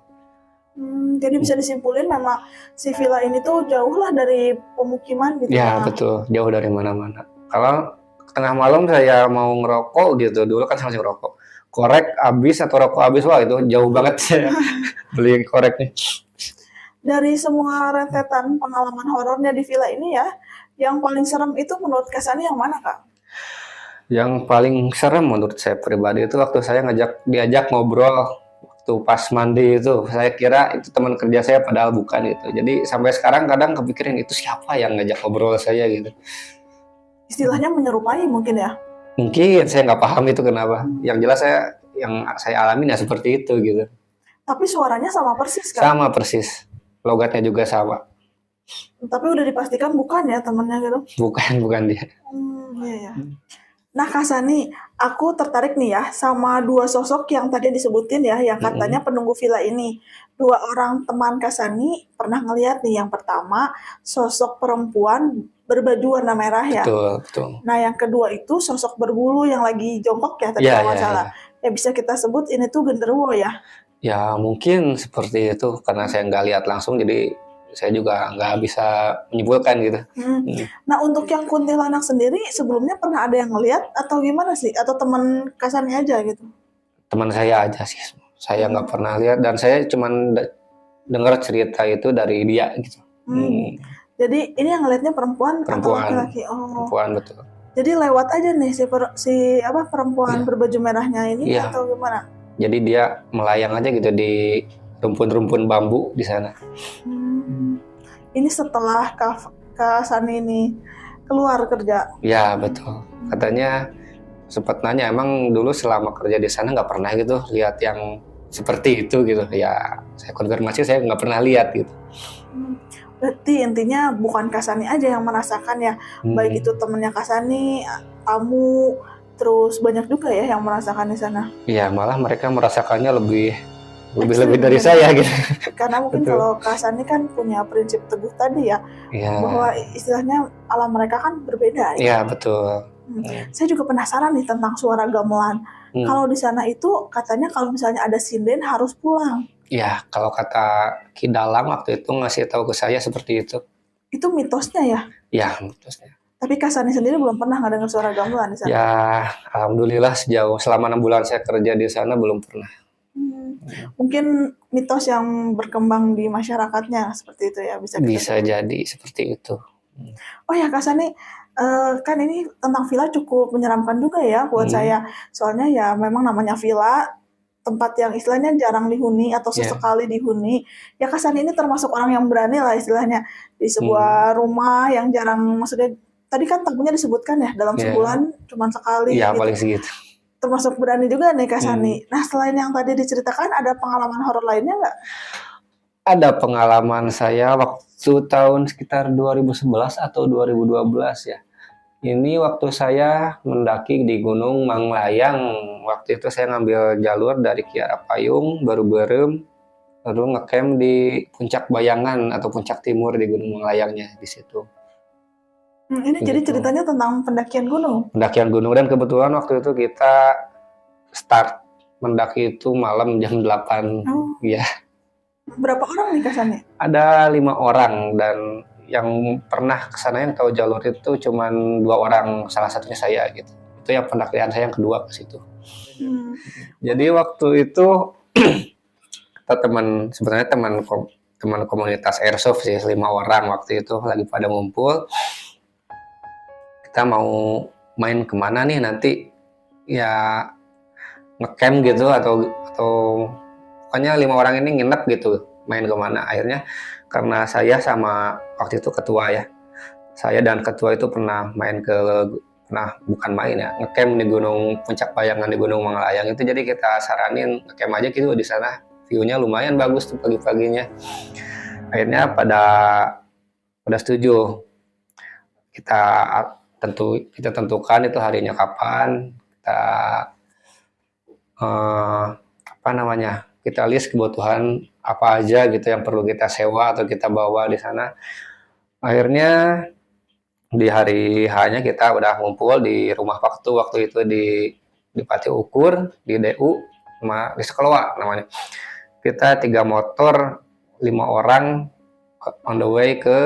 Jadi bisa disimpulin memang si villa ini tuh jauh lah dari pemukiman gitu Ya, betul. Jauh dari mana-mana. Kalau tengah malam saya mau ngerokok gitu, dulu kan saya masih ngerokok. Korek habis atau rokok habis, wah itu jauh banget saya beli koreknya. Dari semua rentetan pengalaman horornya di villa ini ya, yang paling serem itu menurut Kak Sani yang mana, Kak? Yang paling serem menurut saya pribadi itu waktu saya diajak ngobrol waktu pas mandi itu. Saya kira itu teman kerja saya padahal bukan gitu. Jadi sampai sekarang kadang kepikiran itu siapa yang ngajak ngobrol saya gitu. Istilahnya menyerupai mungkin ya. Mungkin saya nggak paham itu kenapa. Yang jelas yang saya alamin ya seperti itu gitu. Tapi suaranya sama persis kan? Sama persis. Logatnya juga sama. Tapi udah dipastikan bukan ya temennya gitu. Bukan dia. Iya ya. Nah, Kak Sani, aku tertarik nih ya sama 2 sosok yang tadi disebutin ya, yang katanya penunggu villa ini. 2 orang teman Kak Sani pernah ngeliat nih, yang pertama sosok perempuan berbaju warna merah ya. Betul. Nah, yang kedua itu sosok berbulu yang lagi jongkok ya tadi kalau nggak salah. Ya bisa kita sebut ini tuh genderuwo ya. Ya mungkin seperti itu karena saya nggak lihat langsung jadi saya juga nggak bisa menyimpulkan gitu. Nah, untuk yang kuntilanak sendiri sebelumnya pernah ada yang ngeliat atau gimana sih? Atau teman Kak Sani aja gitu? Teman saya aja sih. Saya nggak pernah lihat dan saya cuman dengar cerita itu dari dia gitu. Jadi ini yang ngeliatnya perempuan atau laki-laki? Oh. Perempuan, betul. Jadi lewat aja nih si perempuan berbaju merahnya ini atau gimana? Jadi dia melayang aja gitu di rumpun-rumpun bambu di sana. Ini setelah Kak Sani ini keluar kerja? Ya betul. Katanya sempat nanya emang dulu selama kerja di sana nggak pernah gitu lihat yang seperti itu gitu. Ya saya konfirmasi saya nggak pernah lihat gitu. Berarti intinya bukan Kak Sani aja yang merasakan ya, baik itu temennya Kak Sani, tamu, terus banyak juga ya yang merasakan di sana. Iya, malah mereka merasakannya lebih dari saya gitu. Karena mungkin kalau Kak Sani kan punya prinsip teguh tadi ya, bahwa istilahnya alam mereka kan berbeda. Iya, betul. Saya juga penasaran nih tentang suara gamelan. Kalau di sana itu katanya kalau misalnya ada sinden harus pulang. Ya, kalau kata Ki Dalang waktu itu ngasih tahu ke saya seperti itu. Itu mitosnya ya? Ya, mitosnya. Tapi Kak Sani sendiri belum pernah nggak dengar suara gamelan di sana? Ya, alhamdulillah selama 6 bulan saya kerja di sana belum pernah. Mungkin mitos yang berkembang di masyarakatnya seperti itu ya, bisa jadi seperti itu. Oh ya Kak Sani, kan ini tentang villa cukup menyeramkan juga ya buat saya. Soalnya ya memang namanya villa, tempat yang istilahnya jarang dihuni atau sesekali dihuni. Ya Kak Sani ini termasuk orang yang berani lah istilahnya di sebuah rumah yang jarang, maksudnya tadi kan tamunya disebutkan ya dalam sebulan cuma sekali. Iya, paling segitu. Termasuk berani juga nih Kak Sani. Nah, selain yang tadi diceritakan, ada pengalaman horor lainnya nggak? Ada pengalaman saya waktu tahun sekitar 2011 atau 2012 ya. Ini waktu saya mendaki di Gunung Manglayang. Waktu itu saya ngambil jalur dari Kiara Payung, baru Berem, lalu ngecamp di Puncak Bayangan atau Puncak Timur di Gunung Manglayangnya di situ. Ini jadi ceritanya tentang pendakian gunung? Pendakian gunung, dan kebetulan waktu itu kita start mendaki itu malam jam 8. Ya. Berapa orang nih Kak Sani? Ada 5 orang dan yang pernah kesana yang tahu jalur itu cuman 2 orang, salah satunya saya gitu. Itu yang pendakian saya yang kedua ke situ. Hmm. Jadi waktu itu kita sebenarnya teman komunitas airsoft sih, 5 orang waktu itu lagi pada ngumpul. Kita mau main kemana nih nanti, ya ngecamp gitu atau pokoknya 5 orang ini nginep gitu, main kemana. Akhirnya karena saya sama waktu itu ketua ya, saya dan ketua itu pernah bukan main ya, ngecamp di Gunung Puncak Bayangan di Gunung Mangalayang itu. Jadi kita saranin ngecamp aja gitu di sana, view-nya lumayan bagus tuh pagi-paginya. Akhirnya pada setuju. Kita tentukan itu harinya kapan, kita kita list kebutuhan apa aja gitu yang perlu kita sewa atau kita bawa di sana. Akhirnya di hari H-nya kita udah ngumpul di rumah Paktu waktu itu di Pati Ukur di DU di Sekeloa namanya. Kita 3 motor 5 orang on the way ke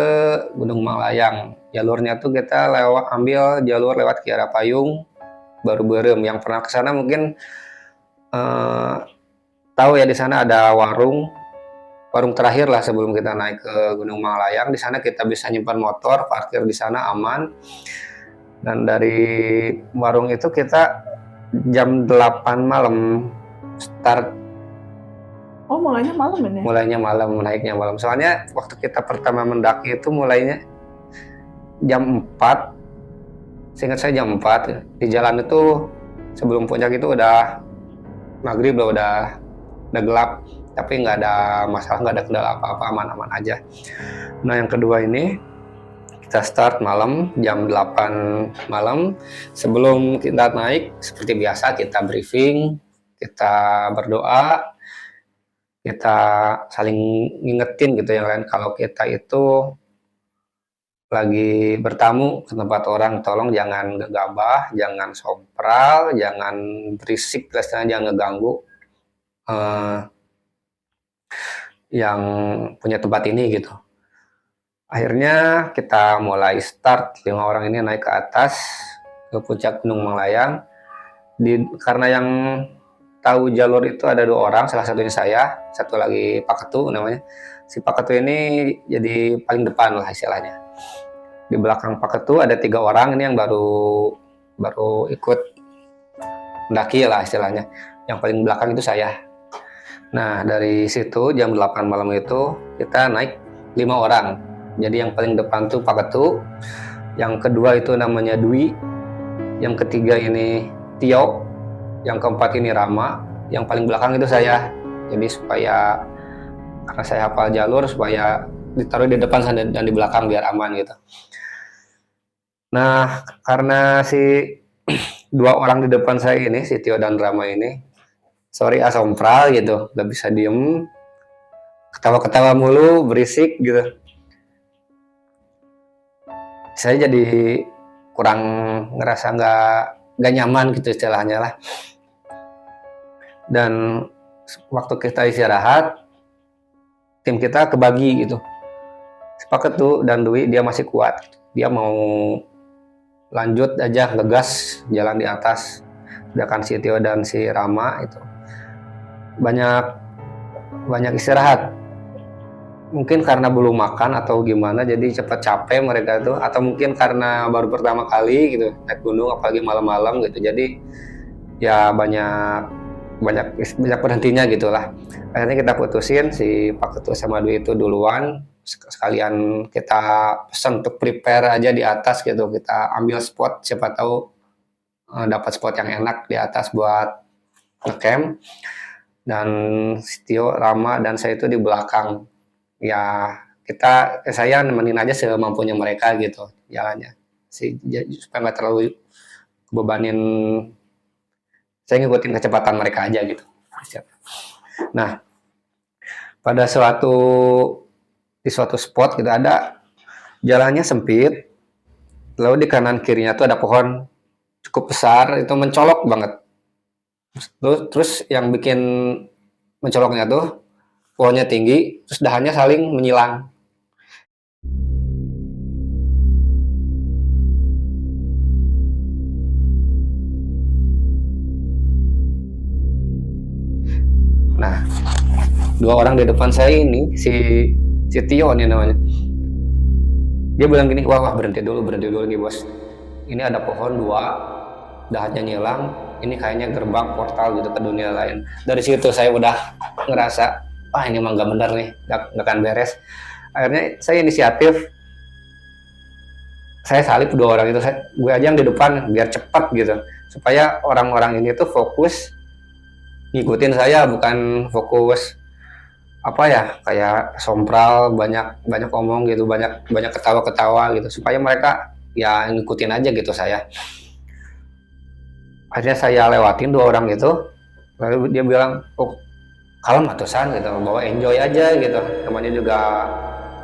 Gunung Mangalayang. Jalurnya tuh kita ambil jalur lewat Kiara Payung baru Berem. Yang pernah ke sana mungkin tahu ya, di sana ada warung terakhir lah sebelum kita naik ke Gunung Mangalayang. Di sana kita bisa nyimpan motor, parkir di sana aman. Dan dari warung itu kita jam 8 malam start. Oh, mulainya malam ini? Mulainya malam, naiknya malam. Soalnya waktu kita pertama mendaki itu mulainya jam 4. Seingat saya jam 4. Di jalan itu sebelum puncak itu udah maghrib loh, udah gelap. Tapi nggak ada masalah, nggak ada kendala apa-apa, aman-aman aja. Nah yang kedua ini kita start malam jam 8 malam. Sebelum kita naik seperti biasa kita briefing, kita berdoa, kita saling ngingetin gitu yang lain kalau kita itu lagi bertamu ke tempat orang, tolong jangan gegabah, jangan sompral, jangan berisik, jangan ngeganggu yang punya tempat ini gitu. Akhirnya kita mulai start, 5 orang ini naik ke atas ke puncak Gunung Mangalayang. Karena yang tahu jalur itu ada 2 orang, salah satunya saya, satu lagi Pak Ketu namanya. Si Pak Ketu ini jadi paling depan lah istilahnya. Di belakang Pak Ketu ada 3 orang ini yang baru ikut mendaki lah istilahnya. Yang paling belakang itu saya. Nah dari situ jam 8 malam itu kita naik 5 orang. Jadi yang paling depan tuh Pak Ketu, yang kedua itu namanya Dwi, yang ketiga ini Tio, yang keempat ini Rama, yang paling belakang itu saya. Jadi karena saya hafal jalur, supaya ditaruh di depan dan di belakang biar aman gitu. Nah karena si 2 orang di depan saya ini, si Tio dan Rama ini, sorry asompral gitu, gak bisa diem, ketawa-ketawa mulu, berisik gitu. Saya jadi kurang ngerasa nggak nyaman gitu istilahnya lah. Dan waktu kita istirahat, tim kita kebagi gitu. Sepakat tuh, dan Dwi dia masih kuat, dia mau lanjut aja ngegas jalan di atas. Sedangkan si Tio dan si Rama itu banyak istirahat. Mungkin karena belum makan atau gimana, jadi cepat capek mereka tuh, atau mungkin karena baru pertama kali gitu naik gunung apalagi malam-malam gitu, jadi ya banyak berhentinya gitulah. Akhirnya kita putusin si Pak Ketua sama Dwi itu duluan, sekalian kita pesan untuk prepare aja di atas gitu, kita ambil spot, siapa tahu dapat spot yang enak di atas buat ngecamp. Dan Tio, Rama, dan saya itu di belakang. Ya saya nemenin aja semampunya mereka gitu jalannya, supaya nggak terlalu bebanin, saya ngikutin kecepatan mereka aja gitu. Nah di suatu spot gitu ada jalannya sempit, lalu di kanan kirinya tuh ada pohon cukup besar, itu mencolok banget. Terus yang bikin mencoloknya tuh pohonnya tinggi, terus dahannya saling menyilang. dua orang di depan saya ini, si Tio nih namanya, dia bilang gini, wah berhenti dulu nih bos, ini ada pohon dua, dahatnya nyilang, ini kayaknya gerbang portal gitu ke dunia lain. Dari situ saya udah ngerasa, wah ini emang gak bener nih, gak akan beres. Akhirnya saya inisiatif, saya salib dua orang itu, gue aja yang di depan biar cepat gitu, supaya orang-orang ini tuh fokus ngikutin saya, bukan fokus apa ya, kayak sompral, banyak omong gitu, banyak ketawa-ketawa gitu, supaya mereka ya ngikutin aja gitu saya. Akhirnya saya lewatin dua orang itu, lalu dia bilang, oh kalem atusan gitu, bawa enjoy aja gitu, namanya juga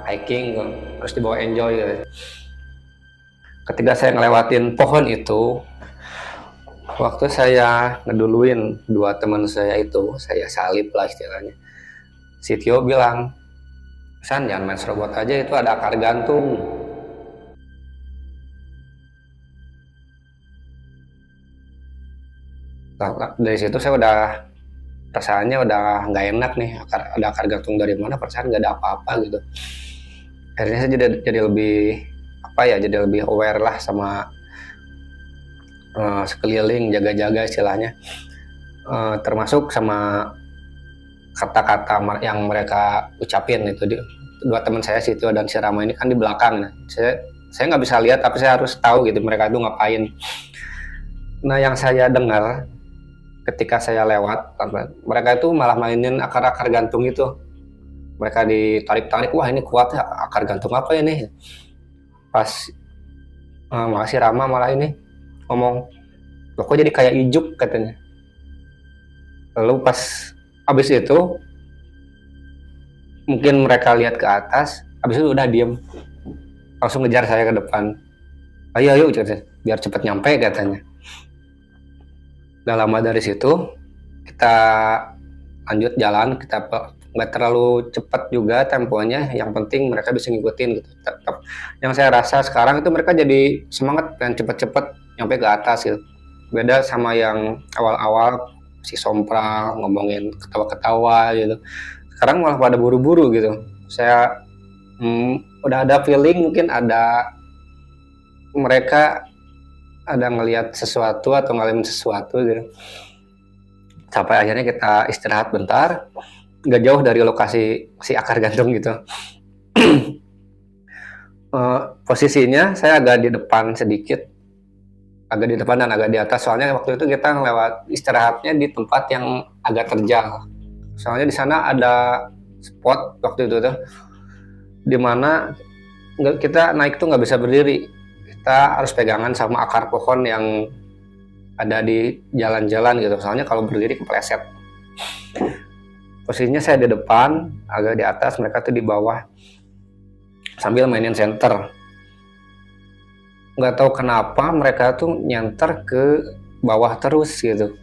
hiking gitu, harus dibawa enjoy gitu. Ketika saya ngelewatin pohon itu, waktu saya ngeduluin dua teman saya itu, saya salib lah istilahnya, si Tio bilang, San jangan main serobot aja, itu ada akar gantung. Nah, dari situ saya udah, perasaannya udah nggak enak nih, ada akar gantung dari mana, perasaan nggak ada apa-apa gitu. Akhirnya saya jadi lebih apa ya, jadi lebih aware lah sama sekeliling, jaga-jaga istilahnya, termasuk sama kata-kata yang mereka ucapin itu. Dua teman saya, si Tio dan si Rama ini kan di belakang, nah, saya nggak bisa lihat, tapi saya harus tahu gitu mereka itu ngapain. Nah yang saya dengar ketika saya lewat, mereka itu malah mainin akar-akar gantung itu. Mereka ditarik-tarik, wah ini kuat ya, akar gantung apa ini? Pas makasih Rama malah ini ngomong, loh kok jadi kayak ijuk katanya. Lalu pas abis itu mungkin mereka lihat ke atas, abis itu udah diem, langsung ngejar saya ke depan. Ayo biar cepet nyampe katanya. Gak lama dari situ kita lanjut jalan, kita nggak terlalu cepat juga temponya, yang penting mereka bisa ngikutin gitu. Tetap yang saya rasa sekarang itu mereka jadi semangat dan cepet-cepet nyampe ke atas gitu. Beda sama yang awal-awal si sompral ngomongin ketawa-ketawa gitu, sekarang malah pada buru-buru gitu. Saya udah ada feeling, mungkin ada mereka ada ngelihat sesuatu atau ngalamin sesuatu gitu. Sampai akhirnya kita istirahat bentar, nggak jauh dari lokasi si akar gantung gitu. Posisinya saya agak di depan sedikit, agak di depan dan agak di atas, soalnya waktu itu kita ngelewat istirahatnya di tempat yang agak terjal. Soalnya di sana ada spot waktu itu tuh, dimana kita naik tuh nggak bisa berdiri, kita harus pegangan sama akar pohon yang ada di jalan-jalan gitu, soalnya kalau berdiri kepleset. Posisinya saya di depan, agak di atas, mereka tuh di bawah sambil mainin senter. Nggak tahu kenapa mereka tuh nyenter ke bawah terus gitu,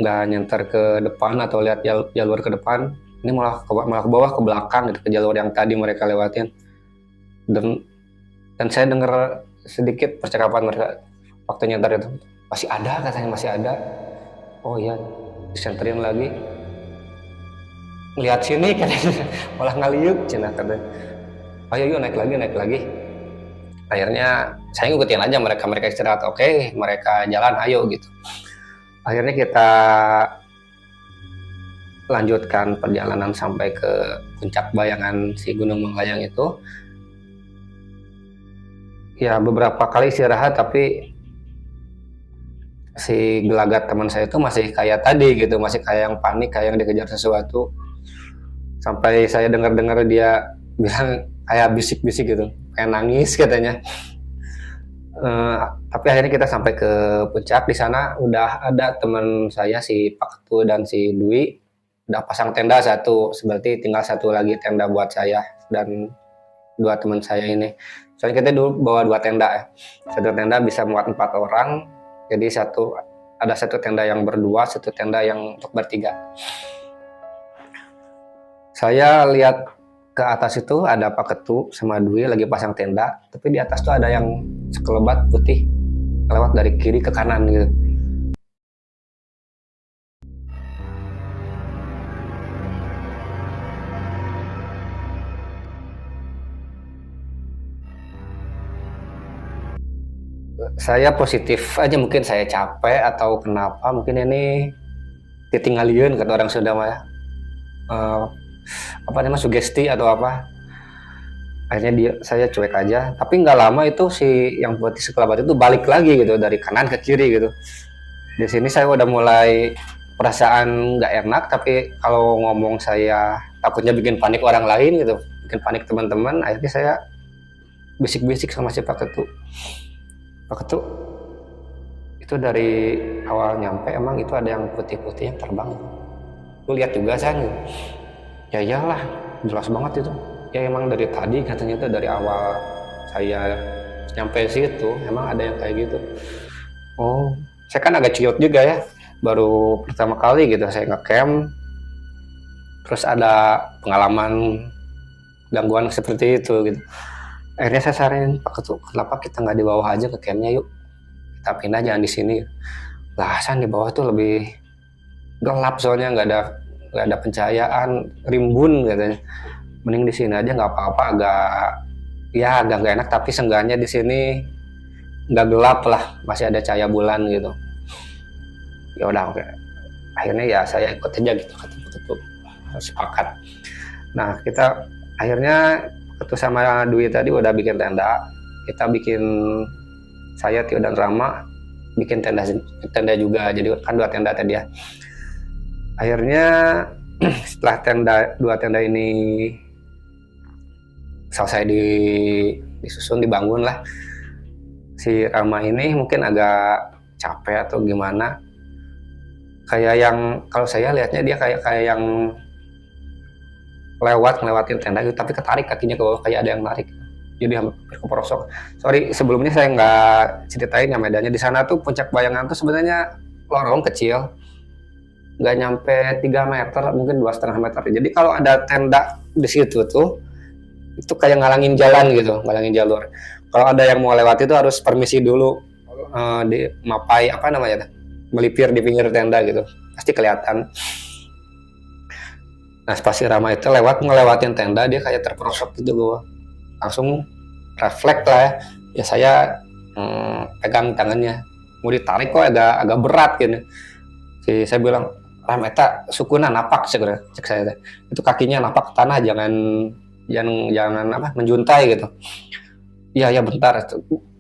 nggak nyenter ke depan atau lihat jalur ke depan, ini malah ke bawah, ke belakang gitu, ke jalur yang tadi mereka lewatin. Dan saya dengar sedikit percakapan mereka waktu nyetar itu, masih ada katanya, masih ada. Oh iya, disenterin lagi, ngeliat sini katanya, malah ngaliuk cina katanya. Oh iya, naik lagi. Akhirnya saya ngikutin aja mereka istirahat, oke, mereka jalan, ayo gitu. Akhirnya kita lanjutkan perjalanan sampai ke puncak bayangan si Gunung Manglayang itu. Ya beberapa kali istirahat, tapi si gelagat teman saya itu masih kayak tadi gitu, masih kayak yang panik, kayak yang dikejar sesuatu. Sampai saya dengar dia bilang kayak bisik-bisik gitu, kayak nangis katanya. Tapi akhirnya kita sampai ke puncak. Di sana udah ada teman saya si Pak Ketu dan si Dwi udah pasang tenda satu, berarti tinggal satu lagi tenda buat saya dan dua teman saya ini. Soalnya kita dulu bawa dua tenda ya. Satu tenda bisa muat 4 orang. Jadi ada satu tenda yang berdua, satu tenda yang untuk bertiga. Saya lihat ke atas itu ada Pak Ketu sama Dwi lagi pasang tenda, tapi di atas tuh ada yang sekelebat putih lewat dari kiri ke kanan gitu. Saya positif aja, mungkin saya capek atau kenapa, mungkin ini ditinggalin kata orang Sunda mah ya. Eh, apa namanya, sugesti atau apa. Akhirnya saya cuek aja, tapi nggak lama itu si yang buat di sekolah batu itu balik lagi gitu dari kanan ke kiri gitu. Di sini saya udah mulai perasaan nggak enak, tapi kalau ngomong saya takutnya bikin panik orang lain gitu, bikin panik teman-teman. Akhirnya saya bisik-bisik sama si Pak Ketu. Pak Ketu, itu dari awal nyampe emang itu ada yang putih-putih yang terbang itu. Lu lihat juga saya gitu. Ya iyalah, jelas banget itu. Ya emang dari tadi katanya itu dari awal saya nyampe situ emang ada yang kayak gitu. Oh, saya kan agak ciut juga ya. Baru pertama kali gitu saya nge-camp, terus ada pengalaman gangguan seperti itu gitu. Akhirnya saya saranin Pak Ketu, kenapa kita nggak di bawah aja ke campnya yuk? Kita pindah jangan di sini. Lah, San di bawah tuh lebih gelap soalnya nggak ada pencahayaan, rimbun katanya. Mending di sini aja nggak apa-apa, agak nggak enak tapi seenggaknya di sini nggak gelap lah, masih ada cahaya bulan gitu. Ya udah oke. Akhirnya ya saya ikut aja gitu, kata sepakat. Nah kita akhirnya Ketu sama Dwi tadi udah bikin tenda, kita bikin, saya Tio dan Rama bikin tenda juga, jadi kan 2 tenda tadi ya. Akhirnya setelah dua tenda ini selesai disusun, dibangun lah, si Rama ini mungkin agak capek atau gimana, kayak yang kalau saya lihatnya dia kayak yang ngelewatin tenda gitu, tapi ketarik kakinya ke bawah, kayak ada yang narik, jadi hampir keperosok. Sorry sebelumnya saya nggak ceritain ya medannya. Di sana tuh Puncak Bayangan tuh sebenarnya lorong kecil, nggak nyampe 3 meter, mungkin 2,5 meter. Jadi kalau ada tenda di situ tuh itu kayak ngalangin jalan gitu, ngalangin jalur. Kalau ada yang mau lewat itu harus permisi dulu, di mapai apa namanya, melipir di pinggir tenda gitu, pasti kelihatan. Nah pas si Rama itu ngelewatin tenda, dia kayak terperosok gitu, gue langsung refleks lah ya, ya saya pegang tangannya, mau ditarik kok agak berat gitu. Saya bilang, Ram eta sukuna napak, cek saya itu kakinya napak ke tanah, jangan apa menjuntai gitu. Iya bentar,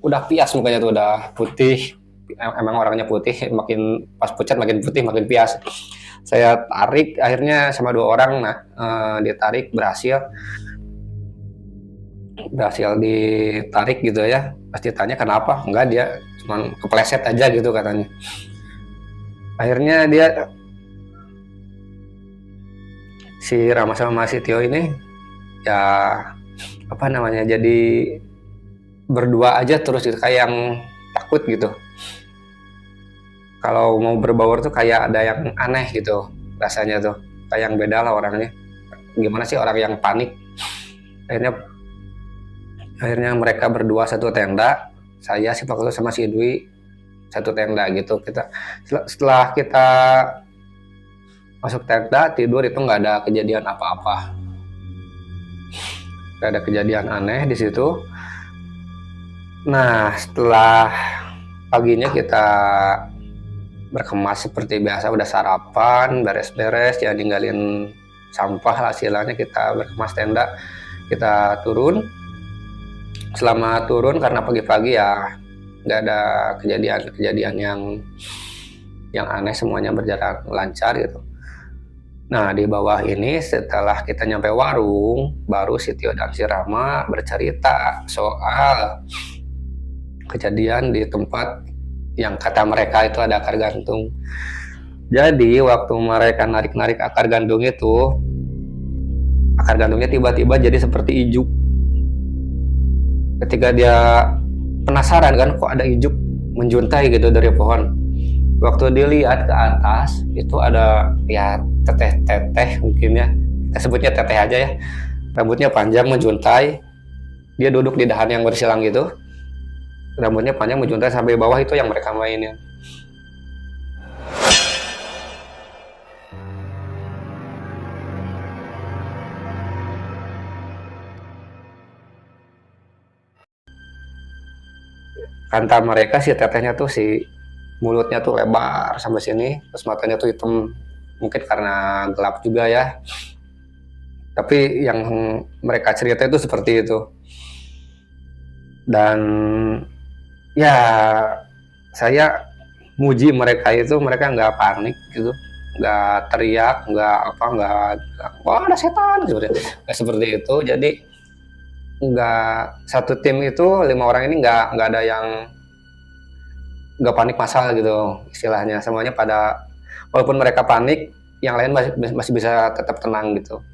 udah pias mukanya tuh, udah putih, emang orangnya putih, makin pas pucat makin putih makin pias. Saya tarik akhirnya sama 2 orang, nah dia tarik berhasil ditarik gitu ya. Pasti tanya kenapa, enggak dia cuma kepleset aja gitu katanya. Akhirnya dia si Rama sama si Tio ini ya apa namanya, jadi berdua aja terus gitu, kayak yang takut gitu. Kalau mau berbaur tuh kayak ada yang aneh gitu rasanya tuh, kayak yang beda lah orangnya. Gimana sih orang yang panik. Akhirnya mereka berdua satu tenda, saya si Pak Ketu sama si Dwi satu tenda gitu. Setelah kita masuk tenda tidur itu nggak ada kejadian apa-apa, nggak ada kejadian aneh di situ. Nah setelah paginya kita berkemas seperti biasa, udah sarapan, beres-beres, ya ninggalin sampah hasilnya, kita berkemas tenda, kita turun. Selama turun karena pagi-pagi ya nggak ada kejadian yang aneh, semuanya berjalan lancar gitu. Nah di bawah ini setelah kita nyampe warung, baru si Tio dan si Rama bercerita soal kejadian di tempat yang kata mereka itu ada akar gantung. Jadi waktu mereka narik-narik akar gantung itu, akar gantungnya tiba-tiba jadi seperti ijuk. Ketika dia penasaran kan, kok ada ijuk menjuntai gitu dari pohon. Waktu dilihat ke atas itu ada ya teteh mungkin ya, kita sebutnya teteh aja ya. Rambutnya panjang menjuntai, dia duduk di dahan yang bersilang gitu. Rambutnya panjang menjuntai sampai bawah, itu yang mereka mainin. kanta mereka si tetehnya tuh si mulutnya tuh lebar sampai sini, terus matanya tuh hitam, mungkin karena gelap juga ya. Tapi yang mereka cerita itu seperti itu. Dan ya saya muji mereka itu, mereka nggak panik gitu, nggak teriak, nggak wah ada setan nggak seperti itu. Jadi nggak, satu tim itu 5 orang ini nggak ada yang nggak panik masalah gitu istilahnya, semuanya pada, walaupun mereka panik yang lain masih bisa tetap tenang gitu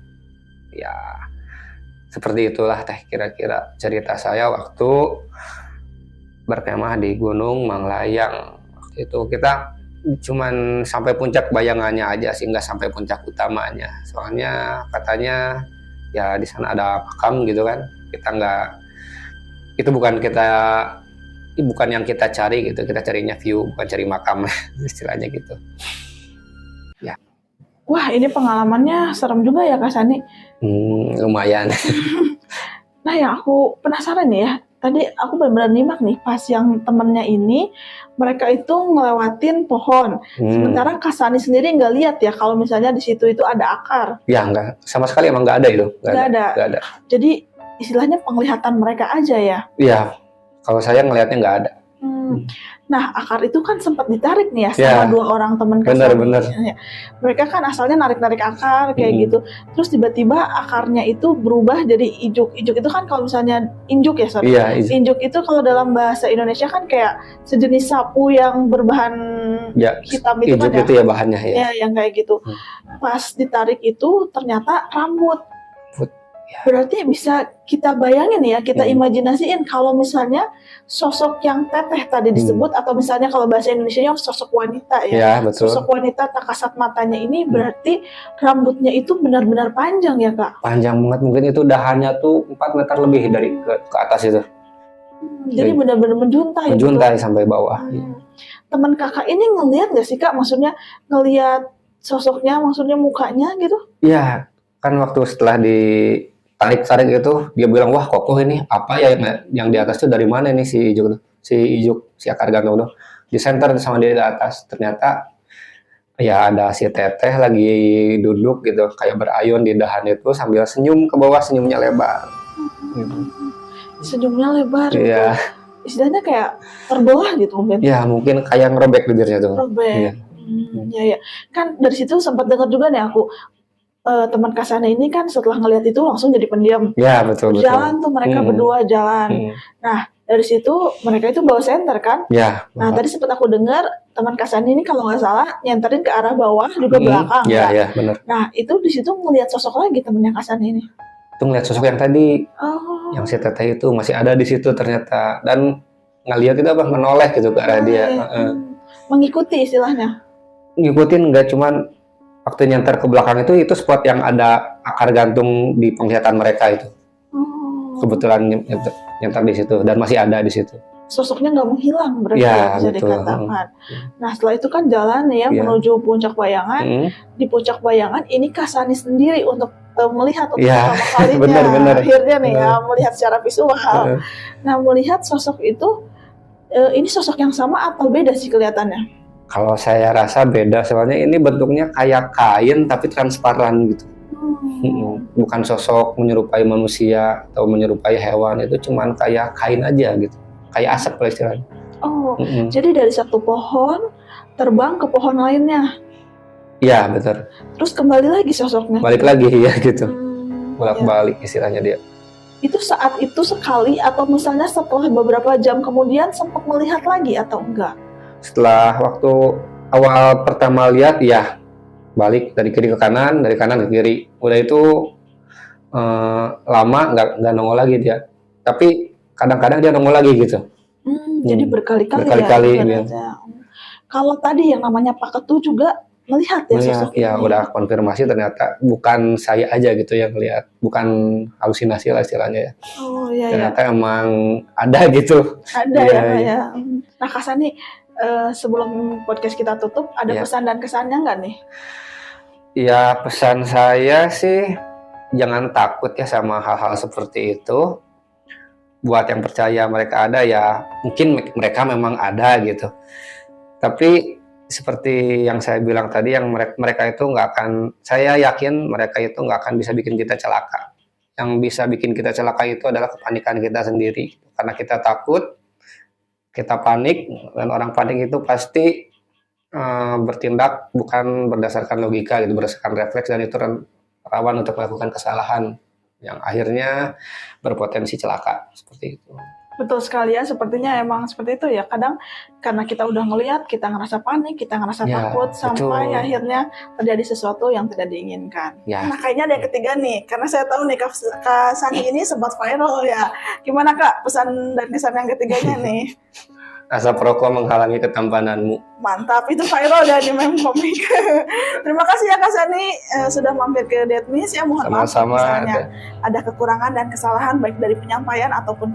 ya. Seperti itulah teh kira-kira cerita saya waktu berkemah di Gunung Manglayang. Waktu itu kita cuman sampai puncak bayangannya aja sih, nggak sampai puncak utamanya, soalnya katanya ya di sana ada makam gitu kan. Kita nggak, itu bukan yang kita cari gitu, kita carinya view, bukan cari makam istilahnya gitu ya. Wah, ini pengalamannya serem juga ya Kak Sani. Lumayan. Nah, yang aku penasaran nih ya, tadi aku benar-benar nyimak nih pas yang temennya ini, mereka itu ngelewatin pohon. Sementara Kak Sani sendiri nggak lihat ya kalau misalnya di situ itu ada akar. Ya nggak, sama sekali emang nggak ada itu. Nggak ada. Jadi istilahnya penglihatan mereka aja ya. Iya, kalau saya ngelihatnya nggak ada. Nah, akar itu kan sempat ditarik nih ya sama 2 orang teman Kak Sani. Bener. Mereka kan asalnya narik-narik akar kayak gitu. Terus tiba-tiba akarnya itu berubah jadi ijuk. Ijuk itu kan kalau misalnya injuk ya, sorry. Iya, Injuk itu kalau dalam bahasa Indonesia kan kayak sejenis sapu yang berbahan hitam itu ijuk kan itu ya bahannya ya. Ya, yang kayak gitu. Pas ditarik itu ternyata rambut. Ya. Berarti bisa kita bayangin ya, kita imajinasiin kalau misalnya sosok yang teteh tadi disebut, atau misalnya kalau bahasa Indonesianya sosok wanita ya. Ya, betul. Sosok wanita tak kasat matanya ini berarti rambutnya itu benar-benar panjang ya Kak? Panjang banget, mungkin itu dahannya tuh 4 meter lebih dari ke atas itu. Jadi benar-benar menjuntai. Menjuntai gitu sampai bawah. Teman kakak ini ngelihat nggak sih Kak? Maksudnya ngelihat sosoknya, maksudnya mukanya gitu? Iya, kan waktu setelah tarik itu dia bilang, wah kokoh ini, apa ya yang di atas tuh dari mana nih si ijuk si akar gantung tuh, di center sama dia di atas. Ternyata ya ada si teteh lagi duduk gitu kayak berayun di dahan itu sambil senyum ke bawah, senyumnya lebar gitu. Senyumnya lebar gitu. Istilahnya kayak terbelah gitu mungkin. Ya mungkin kayak ngerobek bibirnya tuh. Robek. Ya. Kan dari situ sempat dengar juga nih aku, teman Kak Sani ini kan setelah ngelihat itu langsung jadi pendiam. Ya betul. Jalan tuh mereka berdua jalan. Nah dari situ mereka itu bawa senter kan. Ya. Nah tadi sempat aku dengar teman Kak Sani ini kalau nggak salah nyenterin ke arah bawah juga belakang. Ya benar. Nah itu di situ ngelihat sosok lagi temennya Kak Sani ini. Itu ngelihat sosok yang tadi, yang si teteh itu masih ada di situ ternyata, dan ngelihat itu apa, menoleh gitu ke arah dia. Mengikuti istilahnya. Ngikutin, nggak cuman waktu nyantar ke belakang itu spot yang ada akar gantung di penglihatan mereka itu. Kebetulan nyantar di situ dan masih ada di situ. Sosoknya nggak menghilang berarti ya, bisa dikatakan. Nah setelah itu kan jalan ya menuju Puncak Bayangan. Di Puncak Bayangan ini Kak Sani sendiri untuk melihat untuk pertama kalinya. Bener. Akhirnya nih ya melihat secara visual. Nah melihat sosok itu, ini sosok yang sama atau beda sih kelihatannya? Kalau saya rasa beda, soalnya ini bentuknya kayak kain tapi transparan gitu. Bukan sosok menyerupai manusia atau menyerupai hewan, itu cuman kayak kain aja gitu, kayak asap lah istilahnya. Jadi dari satu pohon terbang ke pohon lainnya. Iya betul. Terus kembali lagi sosoknya. Balik lagi ya gitu. Bolak-balik istilahnya dia. Itu saat itu sekali atau misalnya setelah beberapa jam kemudian sempat melihat lagi atau enggak? Setelah waktu awal pertama lihat ya balik dari kiri ke kanan, dari kanan ke kiri. Udah itu lama nggak nongol lagi dia. Tapi kadang-kadang dia nongol lagi gitu. Jadi berkali-kali ya. Kalau tadi yang namanya Pak Ketu juga melihat ya sosok ya ini. Udah konfirmasi ternyata bukan saya aja gitu yang lihat, bukan halusinasi lah istilahnya ya. Ternyata emang ada gitu. Ada ya. Nah Kak Sani, sebelum podcast kita tutup, ada pesan dan kesannya nggak nih? Ya pesan saya sih jangan takut ya sama hal-hal seperti itu. buat yang percaya mereka ada ya mungkin mereka memang ada gitu. Tapi seperti yang saya bilang tadi, yang mereka itu nggak akan, saya yakin mereka itu nggak akan bisa bikin kita celaka. Yang bisa bikin kita celaka itu adalah kepanikan kita sendiri. Karena kita takut, kita panik, dan orang panik itu pasti bertindak bukan berdasarkan logika gitu, berdasarkan refleks, dan itu rawan untuk melakukan kesalahan yang akhirnya berpotensi celaka seperti itu. Betul sekali ya, sepertinya emang seperti itu ya. Kadang karena kita udah ngelihat, kita ngerasa panik, kita ngerasa Ya, takut, sampai betul. akhirnya terjadi sesuatu yang tidak diinginkan. Ya. Nah, kayaknya ada yang ketiga nih, karena saya tahu nih Kak Sani ini sempat viral ya. Gimana Kak, pesan dan kesan yang ketiganya nih? Asap rokok menghalangi ketampananmu. Mantap, itu viral ya di meme komik. Terima kasih ya Kak Sani sudah mampir ke Deadmiss ya. Mohon maaf Sama-sama. misalnya ada kekurangan dan kesalahan baik dari penyampaian ataupun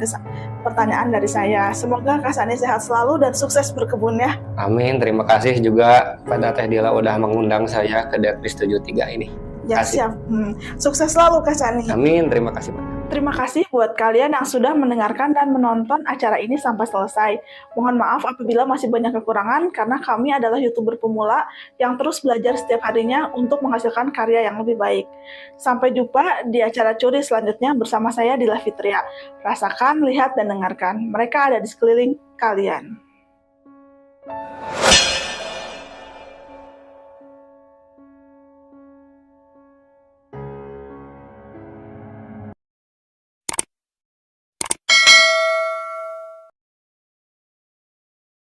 pertanyaan dari saya. Semoga Kak Sani sehat selalu dan sukses berkebun ya. Amin. Terima kasih juga pada Teh Dila udah mengundang saya ke Deadmiss 73 ini. Ya, siap. Sukses selalu Kak Sani. Amin. Terima kasih banyak. Terima kasih buat kalian yang sudah mendengarkan dan menonton acara ini sampai selesai. Mohon maaf apabila masih banyak kekurangan karena kami adalah YouTuber pemula yang terus belajar setiap harinya untuk menghasilkan karya yang lebih baik. Sampai jumpa di acara curi selanjutnya bersama saya Dila Fitria. Rasakan, lihat, dan dengarkan. Mereka ada di sekeliling kalian.